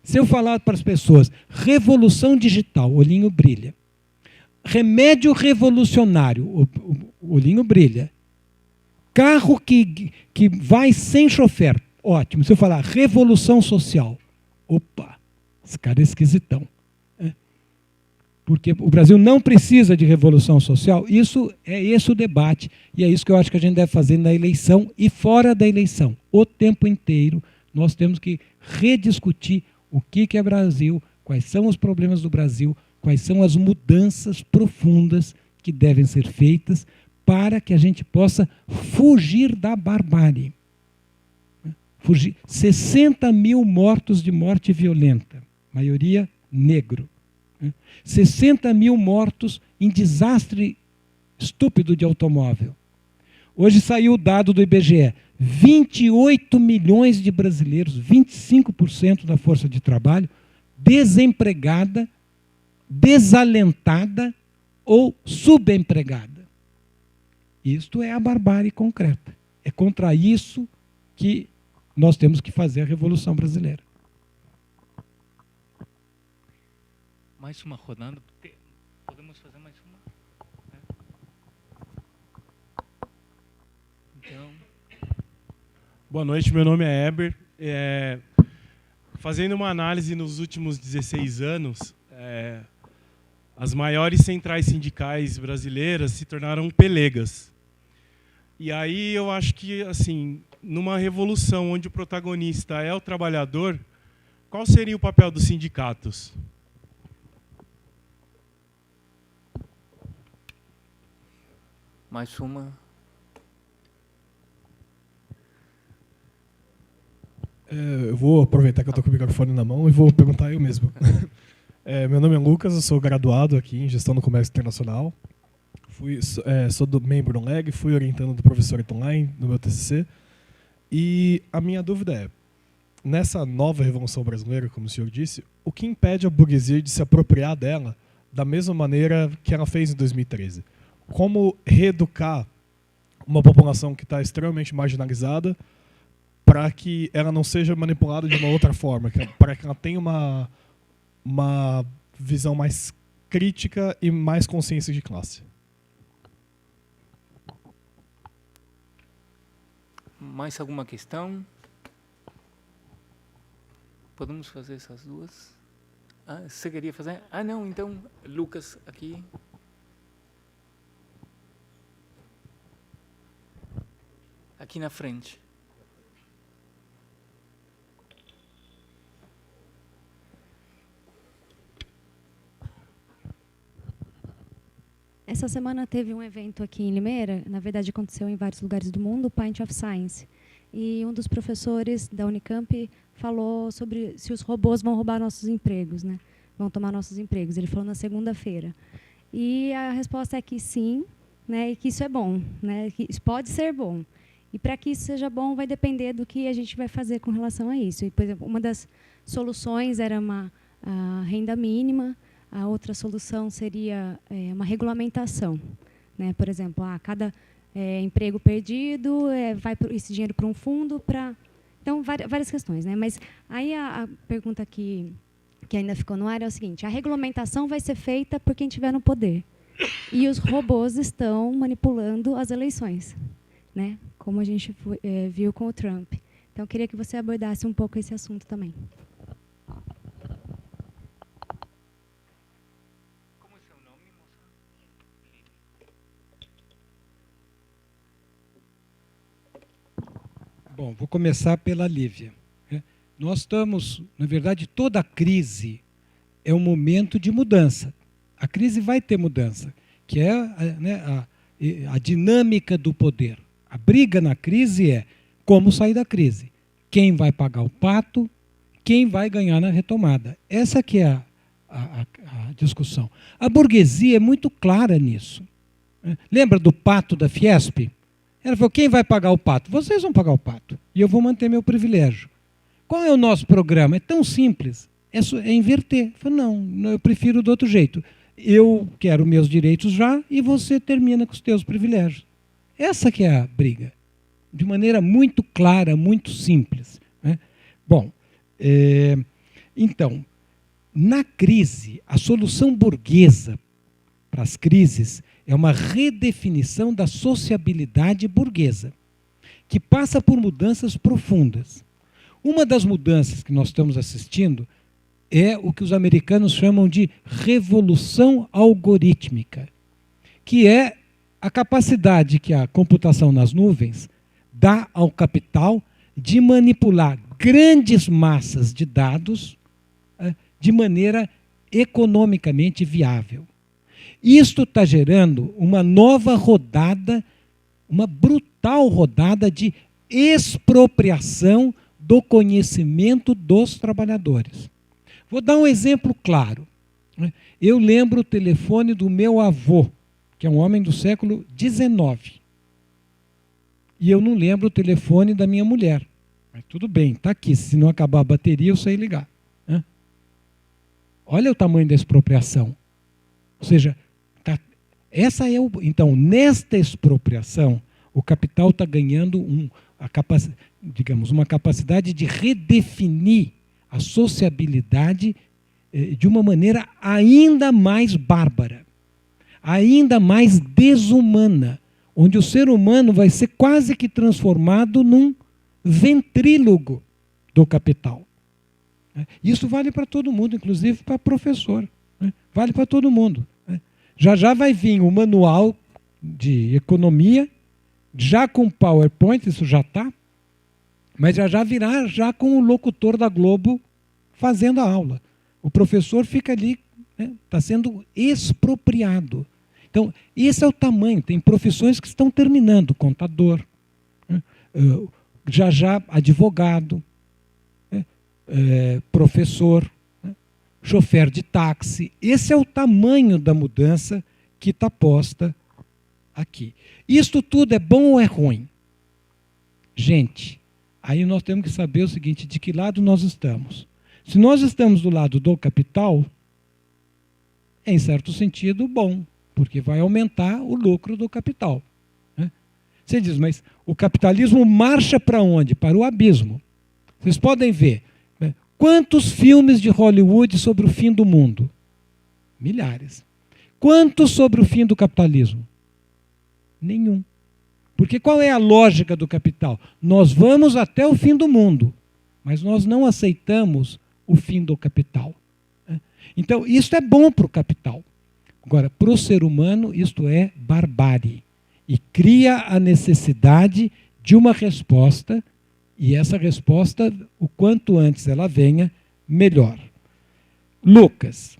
Se eu falar para as pessoas, revolução digital, olhinho brilha. Remédio revolucionário, o olhinho brilha. Carro que vai sem chofer, ótimo. Se eu falar revolução social, opa, esse cara é esquisitão. Porque o Brasil não precisa de revolução social. Isso é esse o debate. E é isso que eu acho que a gente deve fazer na eleição e fora da eleição. O tempo inteiro nós temos que rediscutir o que é Brasil, quais são os problemas do Brasil, quais são as mudanças profundas que devem ser feitas para que a gente possa fugir da barbárie. Fugir. 60 mil mortos de morte violenta, maioria negro. 60 mil mortos em desastre estúpido de automóvel. Hoje saiu o dado do IBGE. 28 milhões de brasileiros, 25% da força de trabalho, desempregada, desalentada ou subempregada. Isto é a barbárie concreta. É contra isso que nós temos que fazer a Revolução Brasileira. Mais uma rodada. Podemos fazer mais uma? Então... Boa noite, meu nome é Eber. Fazendo uma análise nos últimos 16 anos, as maiores centrais sindicais brasileiras se tornaram pelegas. E aí eu acho que, assim, numa revolução onde o protagonista é o trabalhador, qual seria o papel dos sindicatos? Mais uma. Eu vou aproveitar que eu estou com o microfone na mão e vou perguntar eu mesmo. Meu nome é Lucas, eu sou graduado aqui em Gestão do Comércio Internacional. Sou membro do LEG, fui orientando do professor Etonline no meu TCC. E a minha dúvida é, nessa nova Revolução Brasileira, como o senhor disse, o que impede a burguesia de se apropriar dela da mesma maneira que ela fez em 2013? Como reeducar uma população que está extremamente marginalizada para que ela não seja manipulada de uma outra forma, para que ela tenha uma visão mais crítica e mais consciência de classe. Mais alguma questão? Podemos fazer essas duas? Ah, você queria fazer? Ah, não, então, Lucas, aqui. Aqui na frente. Essa semana teve um evento aqui em Limeira, na verdade aconteceu em vários lugares do mundo, o Pint of Science. E um dos professores da Unicamp falou sobre se os robôs vão roubar nossos empregos, né? Vão tomar nossos empregos. Ele falou na segunda-feira. E a resposta é que sim, né? E que isso é bom, né? Que isso pode ser bom. E para que isso seja bom, vai depender do que a gente vai fazer com relação a isso. E, por exemplo, uma das soluções era a renda mínima. A outra solução seria uma regulamentação, né? Por exemplo, cada emprego perdido vai esse dinheiro para um fundo para... Então, várias questões, né? Mas aí a pergunta que ainda ficou no ar é o seguinte: a regulamentação vai ser feita por quem estiver no poder. E os robôs estão manipulando as eleições, né? Como a gente viu com o Trump. Então, eu queria que você abordasse um pouco esse assunto também. Bom, vou começar pela Lívia. Nós estamos, na verdade, toda crise é um momento de mudança. A crise vai ter mudança, que é a dinâmica do poder. A briga na crise é como sair da crise. Quem vai pagar o pato, quem vai ganhar na retomada. Essa que é a discussão. A burguesia é muito clara nisso. Lembra do pato da Fiesp? Ela falou: quem vai pagar o pato? Vocês vão pagar o pato. E eu vou manter meu privilégio. Qual é o nosso programa? É tão simples. É inverter. Eu falei: não, eu prefiro do outro jeito. Eu quero meus direitos já e você termina com os teus privilégios. Essa que é a briga. De maneira muito clara, muito simples. Né? Bom, então, na crise, a solução burguesa para as crises é uma redefinição da sociabilidade burguesa, que passa por mudanças profundas. Uma das mudanças que nós estamos assistindo é o que os americanos chamam de revolução algorítmica, que é a capacidade que a computação nas nuvens dá ao capital de manipular grandes massas de dados de maneira economicamente viável. Isto está gerando uma nova rodada, uma brutal rodada de expropriação do conhecimento dos trabalhadores. Vou dar um exemplo claro. Eu lembro o telefone do meu avô, que é um homem do século XIX. E eu não lembro o telefone da minha mulher. Mas tudo bem, está aqui. Se não acabar a bateria, eu sei ligar. Olha o tamanho da expropriação. Ou seja, então, nesta expropriação, o capital está ganhando uma capacidade de redefinir a sociabilidade de uma maneira ainda mais bárbara, ainda mais desumana, onde o ser humano vai ser quase que transformado num ventrílogo do capital. Isso vale para todo mundo, inclusive para professor. Vale para todo mundo. Já vai vir o manual de economia, já com PowerPoint, isso já está, mas já virá já com o locutor da Globo fazendo a aula. O professor fica ali, está sendo expropriado. Então, esse é o tamanho. Tem profissões que estão terminando, contador, já advogado, professor, chofer de táxi. Esse é o tamanho da mudança que está posta aqui. Isto tudo é bom ou é ruim? Gente, aí nós temos que saber o seguinte: de que lado nós estamos? Se nós estamos do lado do capital, é, em certo sentido, bom, porque vai aumentar o lucro do capital. Você diz, mas o capitalismo marcha para onde? Para o abismo. Vocês podem ver, né? Quantos filmes de Hollywood sobre o fim do mundo? Milhares. Quantos sobre o fim do capitalismo? Nenhum. Porque qual é a lógica do capital? Nós vamos até o fim do mundo, mas nós não aceitamos o fim do capital. Então, isso é bom para o capital. Agora, para o ser humano, isto é barbárie. E cria a necessidade de uma resposta, e essa resposta, o quanto antes ela venha, melhor. Lucas,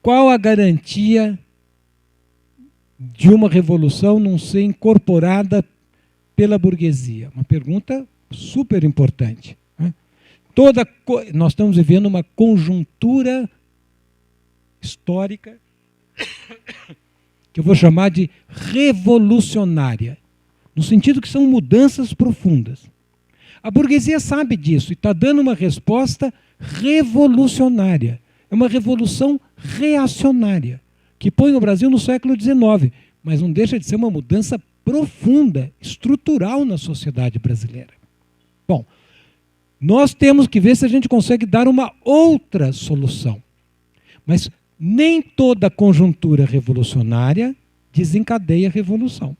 qual a garantia de uma revolução não ser incorporada pela burguesia? Uma pergunta super importante. Nós estamos vivendo uma conjuntura histórica que eu vou chamar de revolucionária, no sentido que são mudanças profundas. A burguesia sabe disso e está dando uma resposta revolucionária. É uma revolução reacionária, que põe o Brasil no século XIX, mas não deixa de ser uma mudança profunda, estrutural na sociedade brasileira. Bom, nós temos que ver se a gente consegue dar uma outra solução. Mas nem toda conjuntura revolucionária desencadeia a revolução.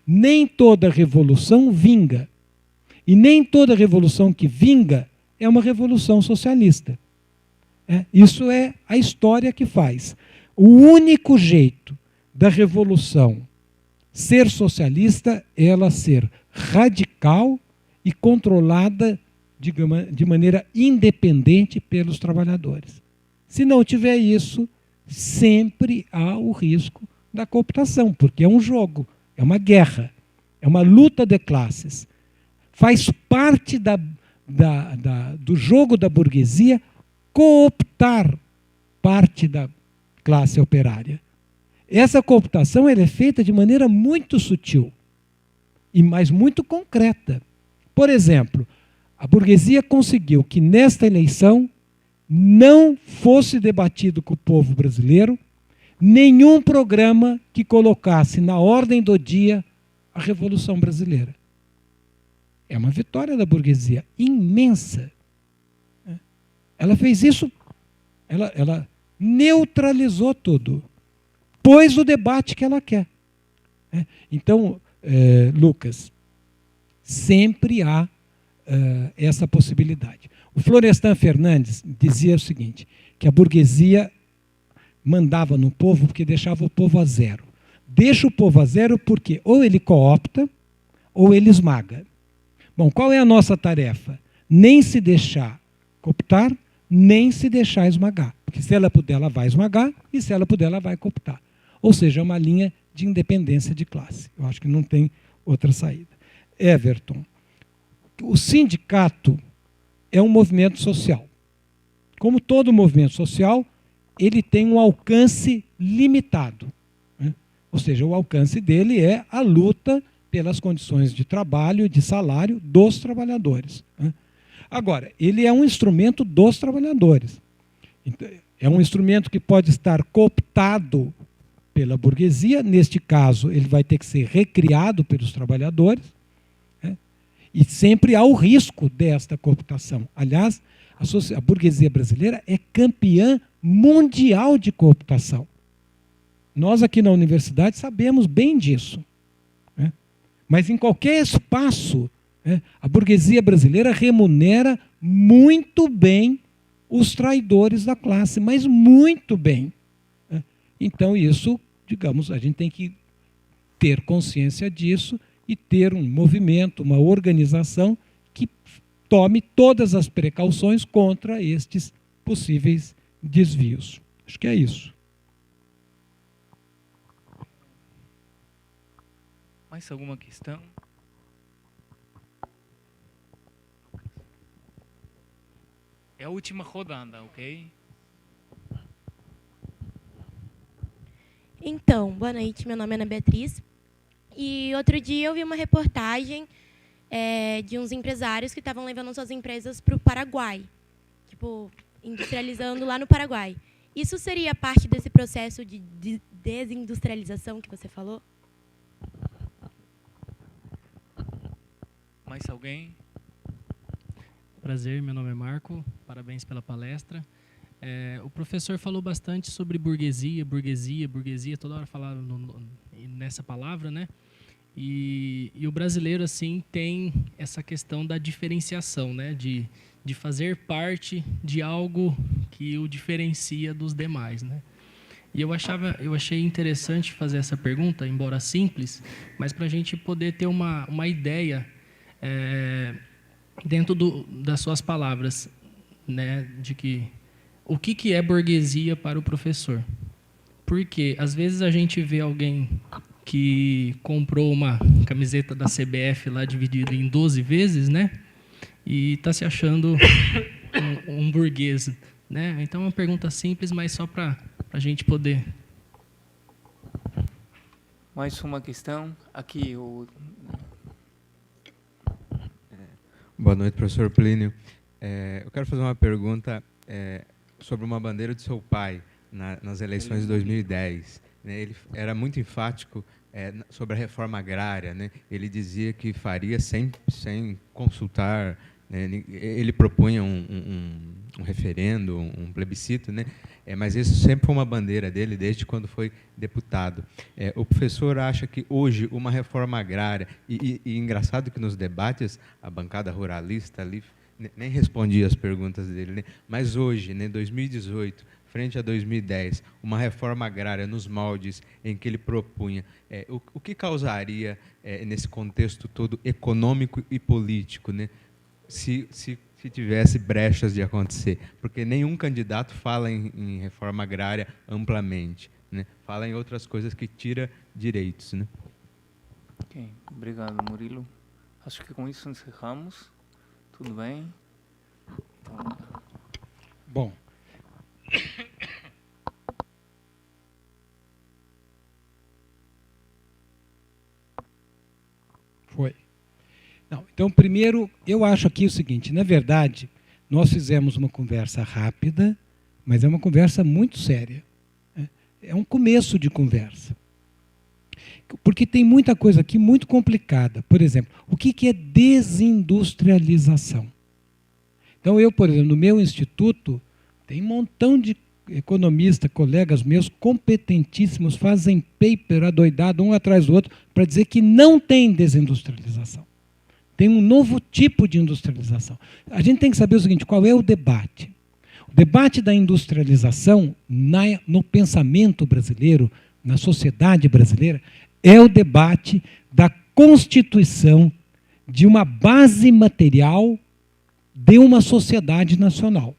Nem toda revolução vinga. E nem toda revolução que vinga é uma revolução socialista. Isso é a história que faz. O único jeito da revolução ser socialista é ela ser radical e controlada de maneira independente pelos trabalhadores. Se não tiver isso, sempre há o risco da cooptação, porque é um jogo, é uma guerra, é uma luta de classes. Faz parte do jogo da burguesia cooptar parte da classe operária. Essa cooptação ela é feita de maneira muito sutil, mas muito concreta. Por exemplo, a burguesia conseguiu que nesta eleição não fosse debatido com o povo brasileiro nenhum programa que colocasse na ordem do dia a Revolução Brasileira. É uma vitória da burguesia imensa. Ela fez isso, ela neutralizou tudo, pôs o debate que ela quer. Então, Lucas, sempre há essa possibilidade. O Florestan Fernandes dizia o seguinte, que a burguesia mandava no povo porque deixava o povo a zero. Deixa o povo a zero porque ou ele coopta ou ele esmaga. Bom, qual é a nossa tarefa? Nem se deixar cooptar, nem se deixar esmagar. Porque se ela puder, ela vai esmagar, e se ela puder, ela vai cooptar. Ou seja, é uma linha de independência de classe. Eu acho que não tem outra saída. Everton, o sindicato é um movimento social. Como todo movimento social, ele tem um alcance limitado. Ou seja, o alcance dele é a luta pelas condições de trabalho e de salário dos trabalhadores. Agora, ele é um instrumento dos trabalhadores. É um instrumento que pode estar cooptado pela burguesia, neste caso, ele vai ter que ser recriado pelos trabalhadores, e sempre há o risco desta cooptação. Aliás, a burguesia brasileira é campeã mundial de cooptação. Nós aqui na universidade sabemos bem disso. Mas em qualquer espaço, a burguesia brasileira remunera muito bem os traidores da classe, mas muito bem. Então isso, digamos, a gente tem que ter consciência disso e ter um movimento, uma organização que tome todas as precauções contra estes possíveis desvios. Acho que é isso. Mais alguma questão? É a última rodada, ok? Então, boa noite, meu nome é Ana Beatriz. E outro dia eu vi uma reportagem de uns empresários que estavam levando suas empresas para o Paraguai, tipo, industrializando lá no Paraguai. Isso seria parte desse processo de desindustrialização que você falou? Mais alguém? Prazer, meu nome é Marco, parabéns pela palestra. O professor falou bastante sobre burguesia, toda hora falava nessa palavra, né? E o brasileiro, assim, tem essa questão da diferenciação, né? De fazer parte de algo que o diferencia dos demais, né? E eu achei interessante fazer essa pergunta, embora simples, mas para a gente poder ter uma ideia dentro das suas palavras, né, de o que é burguesia para o professor. Porque às vezes a gente vê alguém que comprou uma camiseta da CBF lá dividida em 12 vezes, né, e está se achando um burguês, né? Então é uma pergunta simples, mas só para a gente poder. Mais uma questão aqui. Boa noite, professor Plínio. Eu quero fazer uma pergunta sobre uma bandeira de seu pai nas eleições de 2010. Ele era muito enfático sobre a reforma agrária, né? Ele dizia que faria sem consultar, né? Ele propunha um referendo, um plebiscito, né? Mas isso sempre foi uma bandeira dele desde quando foi deputado. O professor acha que hoje uma reforma agrária, e engraçado que nos debates a bancada ruralista ali nem respondia as perguntas dele, né? Mas hoje, né, 2018, frente a 2010, uma reforma agrária nos moldes em que ele propunha, o que causaria nesse contexto todo econômico e político, né, se tivesse brechas de acontecer? Porque nenhum candidato fala em reforma agrária amplamente, né? Fala em outras coisas que tira direitos, né? Ok, obrigado, Murilo. Acho que com isso encerramos. Tudo bem? Bom. Foi. Não, então, primeiro, eu acho aqui o seguinte, na verdade, nós fizemos uma conversa rápida, mas é uma conversa muito séria. É um começo de conversa. Porque tem muita coisa aqui muito complicada. Por exemplo, o que é desindustrialização? Então, eu, por exemplo, no meu instituto, tem um montão de economistas, colegas meus, competentíssimos, fazem paper adoidado um atrás do outro para dizer que não tem desindustrialização. Tem um novo tipo de industrialização. A gente tem que saber o seguinte, qual é o debate? O debate da industrialização no pensamento brasileiro, na sociedade brasileira, é o debate da constituição de uma base material de uma sociedade nacional.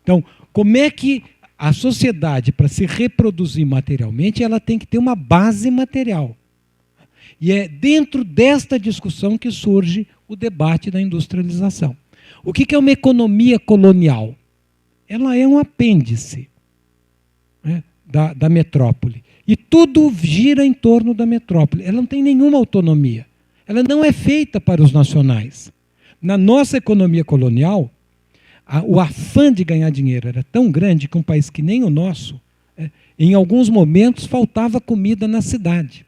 Então, como é que a sociedade, para se reproduzir materialmente, ela tem que ter uma base material? E é dentro desta discussão que surge o debate da industrialização. O que é uma economia colonial? Ela é um apêndice, né, da metrópole. E tudo gira em torno da metrópole. Ela não tem nenhuma autonomia. Ela não é feita para os nacionais. Na nossa economia colonial, o afã de ganhar dinheiro era tão grande que um país que nem o nosso, em alguns momentos faltava comida na cidade.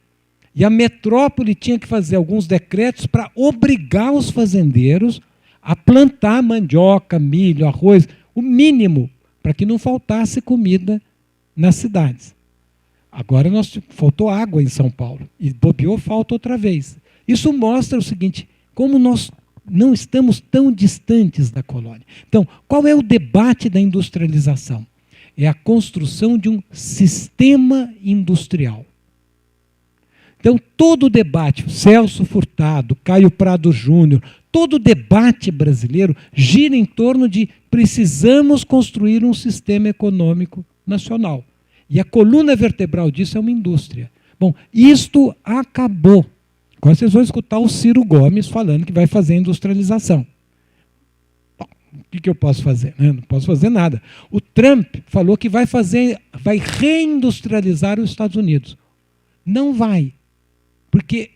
E a metrópole tinha que fazer alguns decretos para obrigar os fazendeiros a plantar mandioca, milho, arroz, o mínimo, para que não faltasse comida nas cidades. Agora faltou água em São Paulo, e bobeou, falta outra vez. Isso mostra o seguinte, como nós não estamos tão distantes da colônia. Então, qual é o debate da industrialização? É a construção de um sistema industrial. Então, todo o debate, Celso Furtado, Caio Prado Júnior, todo o debate brasileiro gira em torno de precisamos construir um sistema econômico nacional. E a coluna vertebral disso é uma indústria. Bom, isto acabou. Agora vocês vão escutar o Ciro Gomes falando que vai fazer industrialização. Bom, o que eu posso fazer? Não posso fazer nada. O Trump falou que vai reindustrializar os Estados Unidos. Não vai. Porque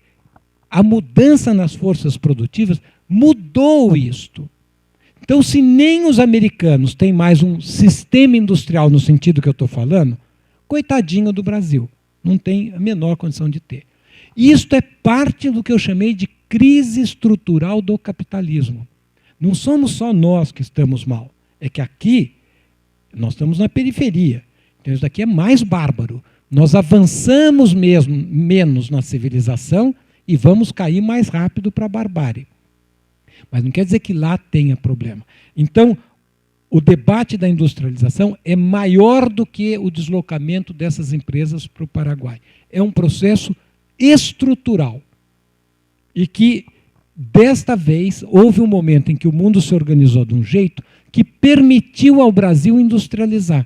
a mudança nas forças produtivas mudou isto. Então, se nem os americanos têm mais um sistema industrial no sentido que eu estou falando, coitadinho do Brasil. Não tem a menor condição de ter. Isto é parte do que eu chamei de crise estrutural do capitalismo. Não somos só nós que estamos mal. É que aqui nós estamos na periferia. Então isso daqui é mais bárbaro. Nós avançamos mesmo menos na civilização e vamos cair mais rápido para a barbárie. Mas não quer dizer que lá tenha problema. Então, o debate da industrialização é maior do que o deslocamento dessas empresas para o Paraguai. É um processo estrutural. E que, desta vez, houve um momento em que o mundo se organizou de um jeito que permitiu ao Brasil industrializar.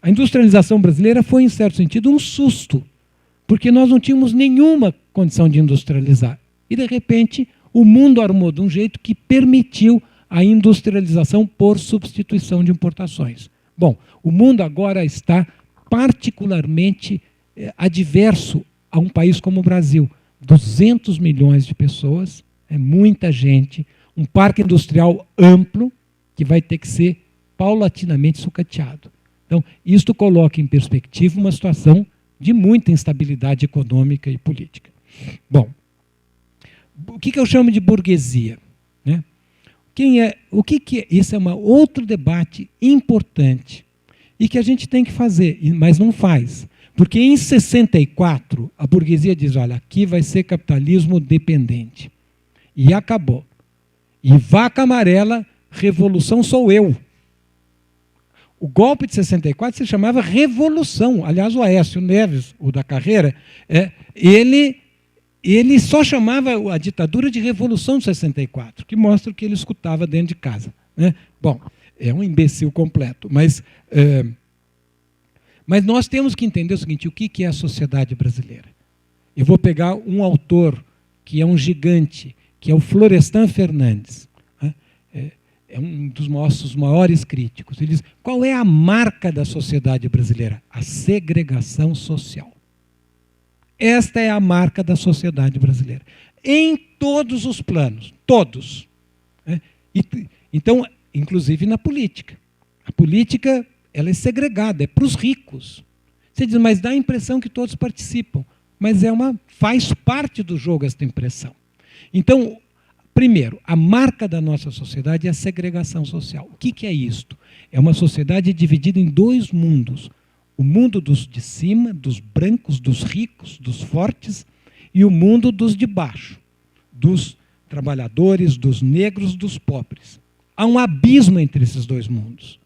A industrialização brasileira foi, em certo sentido, um susto, porque nós não tínhamos nenhuma condição de industrializar. E, de repente, o mundo armou de um jeito que permitiu a industrialização por substituição de importações. Bom, o mundo agora está particularmente adverso a um país como o Brasil. 200 milhões de pessoas, é muita gente, um parque industrial amplo que vai ter que ser paulatinamente sucateado. Então, isto coloca em perspectiva uma situação de muita instabilidade econômica e política. Bom, o que eu chamo de burguesia? Né? Esse é um outro debate importante e que a gente tem que fazer, mas não faz. Porque em 64, a burguesia diz, olha, aqui vai ser capitalismo dependente. E acabou. E vaca amarela, revolução sou eu. O golpe de 64 se chamava Revolução. Aliás, o Aécio Neves, o da Carreira, ele só chamava a ditadura de Revolução de 64, que mostra o que ele escutava dentro de casa. Né? Bom, é um imbecil completo, mas nós temos que entender o seguinte, o que é a sociedade brasileira? Eu vou pegar um autor que é um gigante, que é o Florestan Fernandes. Né? É um dos nossos maiores críticos. Ele diz, qual é a marca da sociedade brasileira? A segregação social. Esta é a marca da sociedade brasileira. Em todos os planos, todos. Né? Então, inclusive na política. A política ela é segregada, é para os ricos. Você diz, mas dá a impressão que todos participam. Mas faz parte do jogo esta impressão. Então, primeiro, a marca da nossa sociedade é a segregação social. O que é isto? É uma sociedade dividida em dois mundos. O mundo dos de cima, dos brancos, dos ricos, dos fortes, e o mundo dos de baixo, dos trabalhadores, dos negros, dos pobres. Há um abismo entre esses dois mundos.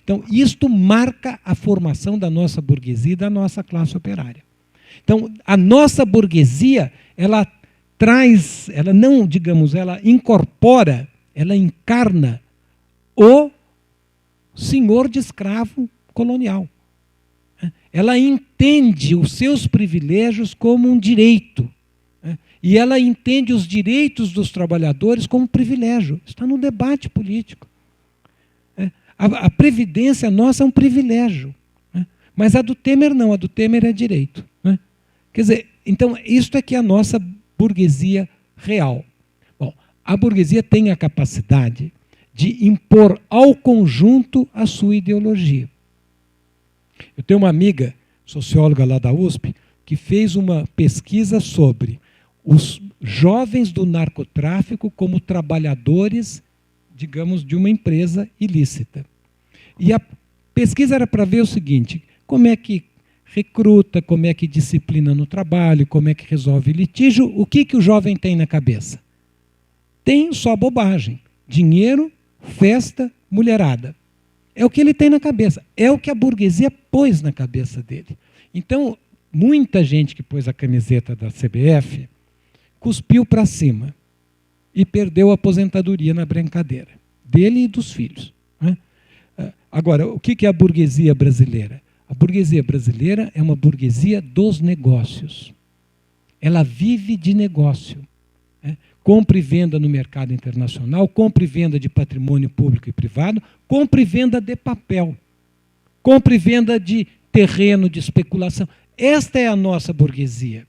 Então, isto marca a formação da nossa burguesia e da nossa classe operária. Então, a nossa burguesia, ela não, digamos, ela incorpora, ela encarna o senhor de escravo colonial. Ela entende os seus privilégios como um direito. E ela entende os direitos dos trabalhadores como um privilégio. Está no debate político. A previdência nossa é um privilégio. Mas a do Temer não, a do Temer é direito. Quer dizer, então, isto é que é a nossa burguesia real. Bom, a burguesia tem a capacidade de impor ao conjunto a sua ideologia. Eu tenho uma amiga, socióloga lá da USP, que fez uma pesquisa sobre os jovens do narcotráfico como trabalhadores, digamos, de uma empresa ilícita. E a pesquisa era para ver o seguinte, como é que recruta, como é que disciplina no trabalho, como é que resolve litígio, o que o jovem tem na cabeça? Tem só bobagem, dinheiro, festa, mulherada. É o que ele tem na cabeça, é o que a burguesia pôs na cabeça dele. Então, muita gente que pôs a camiseta da CBF cuspiu para cima e perdeu a aposentadoria na brincadeira, dele e dos filhos. Né? Agora, o que é a burguesia brasileira? A burguesia brasileira é uma burguesia dos negócios. Ela vive de negócio. Né? Compra e venda no mercado internacional, compra e venda de patrimônio público e privado, compra e venda de papel, compra e venda de terreno, de especulação. Esta é a nossa burguesia.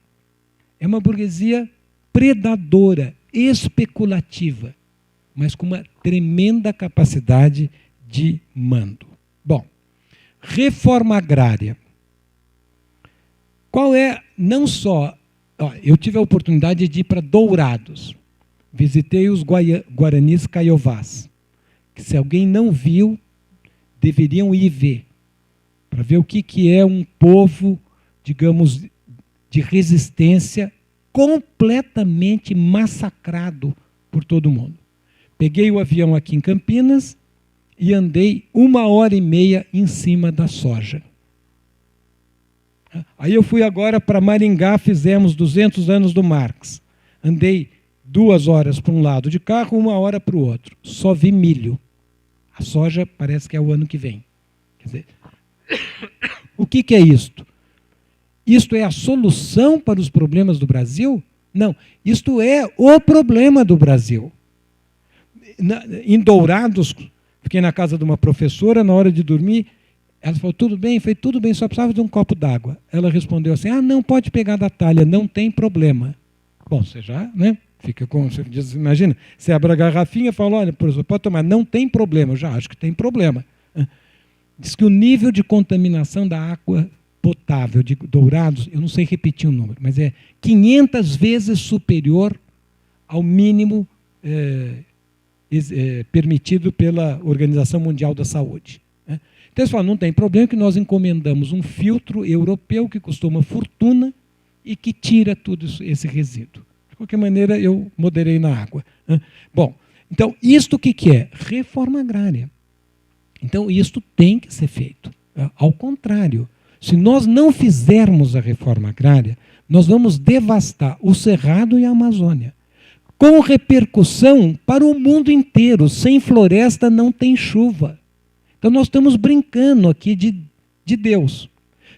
É uma burguesia predadora, especulativa, mas com uma tremenda capacidade de mando. Bom, reforma agrária. Qual é não só Eu tive a oportunidade de ir para Dourados. Visitei os Guaranis Caiovás, que se alguém não viu, deveriam ir ver, para ver o que é um povo, digamos, de resistência completamente massacrado por todo mundo. Peguei o avião aqui em Campinas e andei 1h30 em cima da soja. Aí eu fui agora para Maringá, fizemos 200 anos do Marx. Andei 2 horas para um lado de carro, 1 hora para o outro. Só vi milho. A soja parece que é o ano que vem. Quer dizer, o que é isto? Isto é a solução para os problemas do Brasil? Não, isto é o problema do Brasil. Em Dourados, fiquei na casa de uma professora, na hora de dormir, ela falou, tudo bem? Eu falei, tudo bem, só precisava de um copo d'água. Ela respondeu assim, não, pode pegar da talha, não tem problema. Bom, você já, né? Fica com, você diz, imagina, você abre a garrafinha e fala, olha, professor, pode tomar, não tem problema, eu já acho que tem problema. Diz que o nível de contaminação da água potável de Dourados, eu não sei repetir o número, mas é 500 vezes superior ao mínimo permitido pela Organização Mundial da Saúde. Então eles falam, não tem problema que nós encomendamos um filtro europeu que custou uma fortuna e que tira tudo esse resíduo. De qualquer maneira, eu moderei na água. Bom, então, isto o que é? Reforma agrária. Então, isto tem que ser feito. Ao contrário, se nós não fizermos a reforma agrária, nós vamos devastar o Cerrado e a Amazônia, com repercussão para o mundo inteiro. Sem floresta não tem chuva. Então, nós estamos brincando aqui de Deus.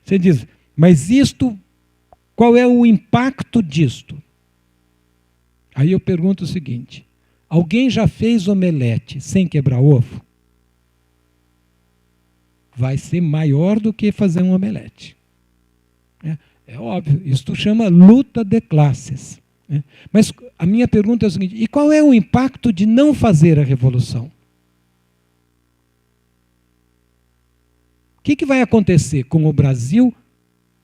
Você diz, mas isto, qual é o impacto disto? Aí eu pergunto o seguinte, alguém já fez omelete sem quebrar ovo? Vai ser maior do que fazer um omelete. É óbvio, isto chama luta de classes. Mas a minha pergunta é o seguinte, e qual é o impacto de não fazer a revolução? O que vai acontecer com o Brasil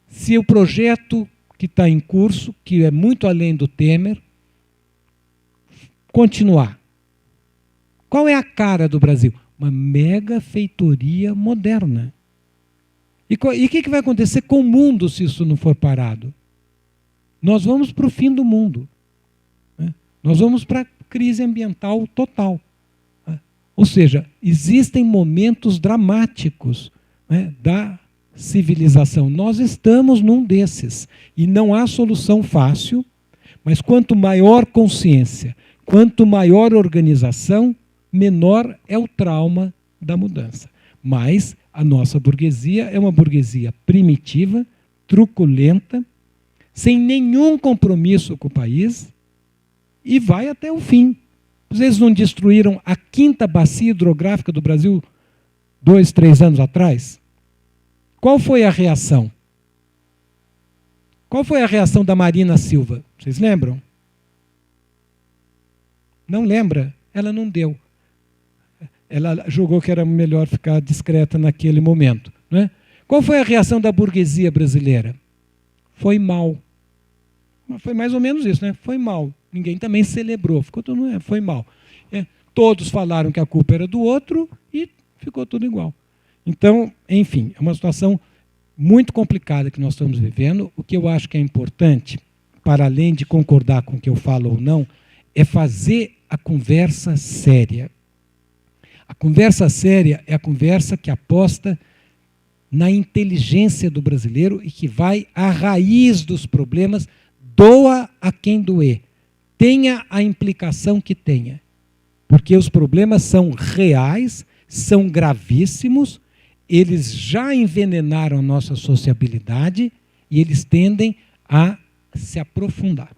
se o projeto que está em curso, que é muito além do Temer, continuar? Qual é a cara do Brasil? Uma mega feitoria moderna. E o que vai acontecer com o mundo se isso não for parado? Nós vamos para o fim do mundo. Nós vamos para a crise ambiental total. Ou seja, existem momentos dramáticos da civilização. Nós estamos num desses. E não há solução fácil, mas quanto maior consciência, quanto maior organização, menor é o trauma da mudança. Mas a nossa burguesia é uma burguesia primitiva, truculenta, sem nenhum compromisso com o país, e vai até o fim. Vocês não destruíram a 5ª bacia hidrográfica do Brasil 2, 3 anos atrás? Qual foi a reação? Qual foi a reação da Marina Silva? Vocês lembram? Não lembra? Ela não deu. Ela julgou que era melhor ficar discreta naquele momento. Não é? Qual foi a reação da burguesia brasileira? Foi mal. Foi mais ou menos isso, né? Foi mal. Ninguém também celebrou. Ficou tudo, foi mal. Todos falaram que a culpa era do outro e ficou tudo igual. Então, enfim, é uma situação muito complicada que nós estamos vivendo. O que eu acho que é importante, para além de concordar com o que eu falo ou não, é fazer a conversa séria. A conversa séria é a conversa que aposta na inteligência do brasileiro e que vai à raiz dos problemas, doa a quem doer, tenha a implicação que tenha. Porque os problemas são reais, são gravíssimos, eles já envenenaram a nossa sociabilidade e eles tendem a se aprofundar.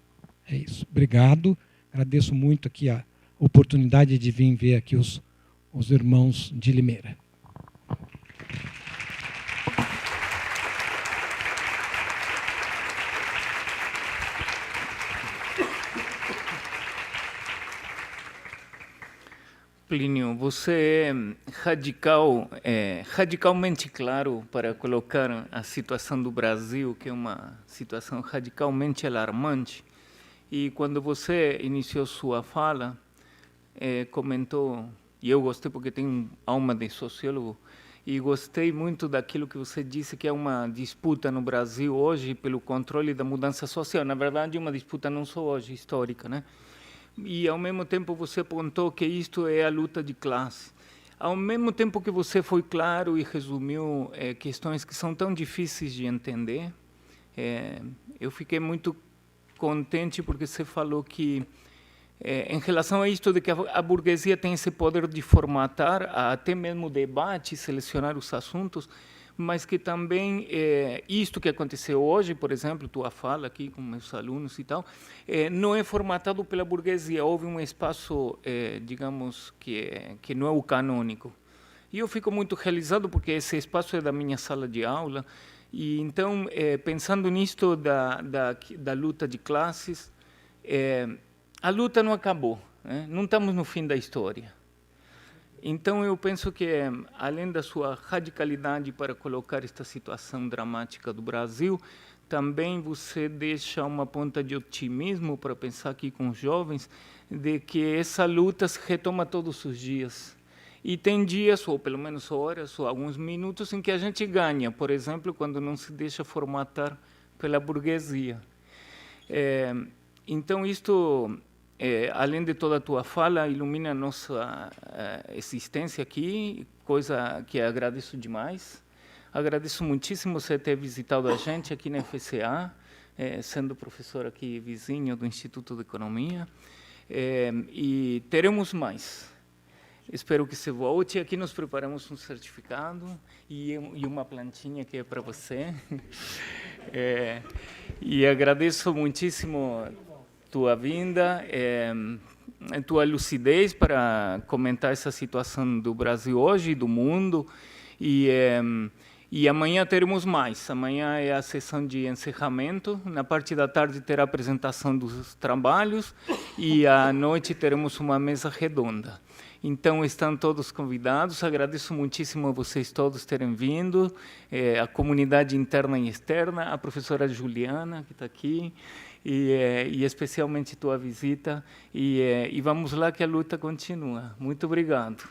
É isso. Obrigado. Agradeço muito aqui a oportunidade de vir ver aqui os irmãos de Limeira. Plínio, você é radicalmente claro para colocar a situação do Brasil, que é uma situação radicalmente alarmante. E quando você iniciou sua fala, comentou, e eu gostei porque tenho alma de sociólogo, e gostei muito daquilo que você disse, que é uma disputa no Brasil hoje pelo controle da mudança social. Na verdade, uma disputa não só hoje, histórica, né? E, ao mesmo tempo, você apontou que isto é a luta de classe. Ao mesmo tempo que você foi claro e resumiu questões que são tão difíceis de entender, eu fiquei muito contente porque você falou que, em relação a isto de que a burguesia tem esse poder de formatar até mesmo o debate, selecionar os assuntos, mas que também isto que aconteceu hoje, por exemplo, tua fala aqui com meus alunos e tal, não é formatado pela burguesia. Houve um espaço, digamos, que não é o canônico. E eu fico muito realizado porque esse espaço é da minha sala de aula. E então, pensando nisto da luta de classes, a luta não acabou, né? Não estamos no fim da história. Então, eu penso que, além da sua radicalidade para colocar esta situação dramática do Brasil, também você deixa uma ponta de otimismo para pensar aqui com os jovens, de que essa luta se retoma todos os dias. E tem dias, ou pelo menos horas, ou alguns minutos, em que a gente ganha, por exemplo, quando não se deixa formatar pela burguesia. Então, isto... além de toda a tua fala, ilumina a nossa existência aqui, coisa que agradeço demais. Agradeço muitíssimo você ter visitado a gente aqui na FCA, sendo professor aqui vizinho do Instituto de Economia. E teremos mais. Espero que você volte. Aqui nós preparamos um certificado e uma plantinha que é para você. E agradeço muitíssimo tua vinda, tua lucidez para comentar essa situação do Brasil hoje e do mundo. E amanhã teremos mais. Amanhã é a sessão de encerramento. Na parte da tarde terá a apresentação dos trabalhos e à noite teremos uma mesa redonda. Então, estão todos convidados. Agradeço muitíssimo a vocês todos terem vindo, a comunidade interna e externa, a professora Juliana, que está aqui, e especialmente tua visita. E vamos lá que a luta continua. Muito obrigado.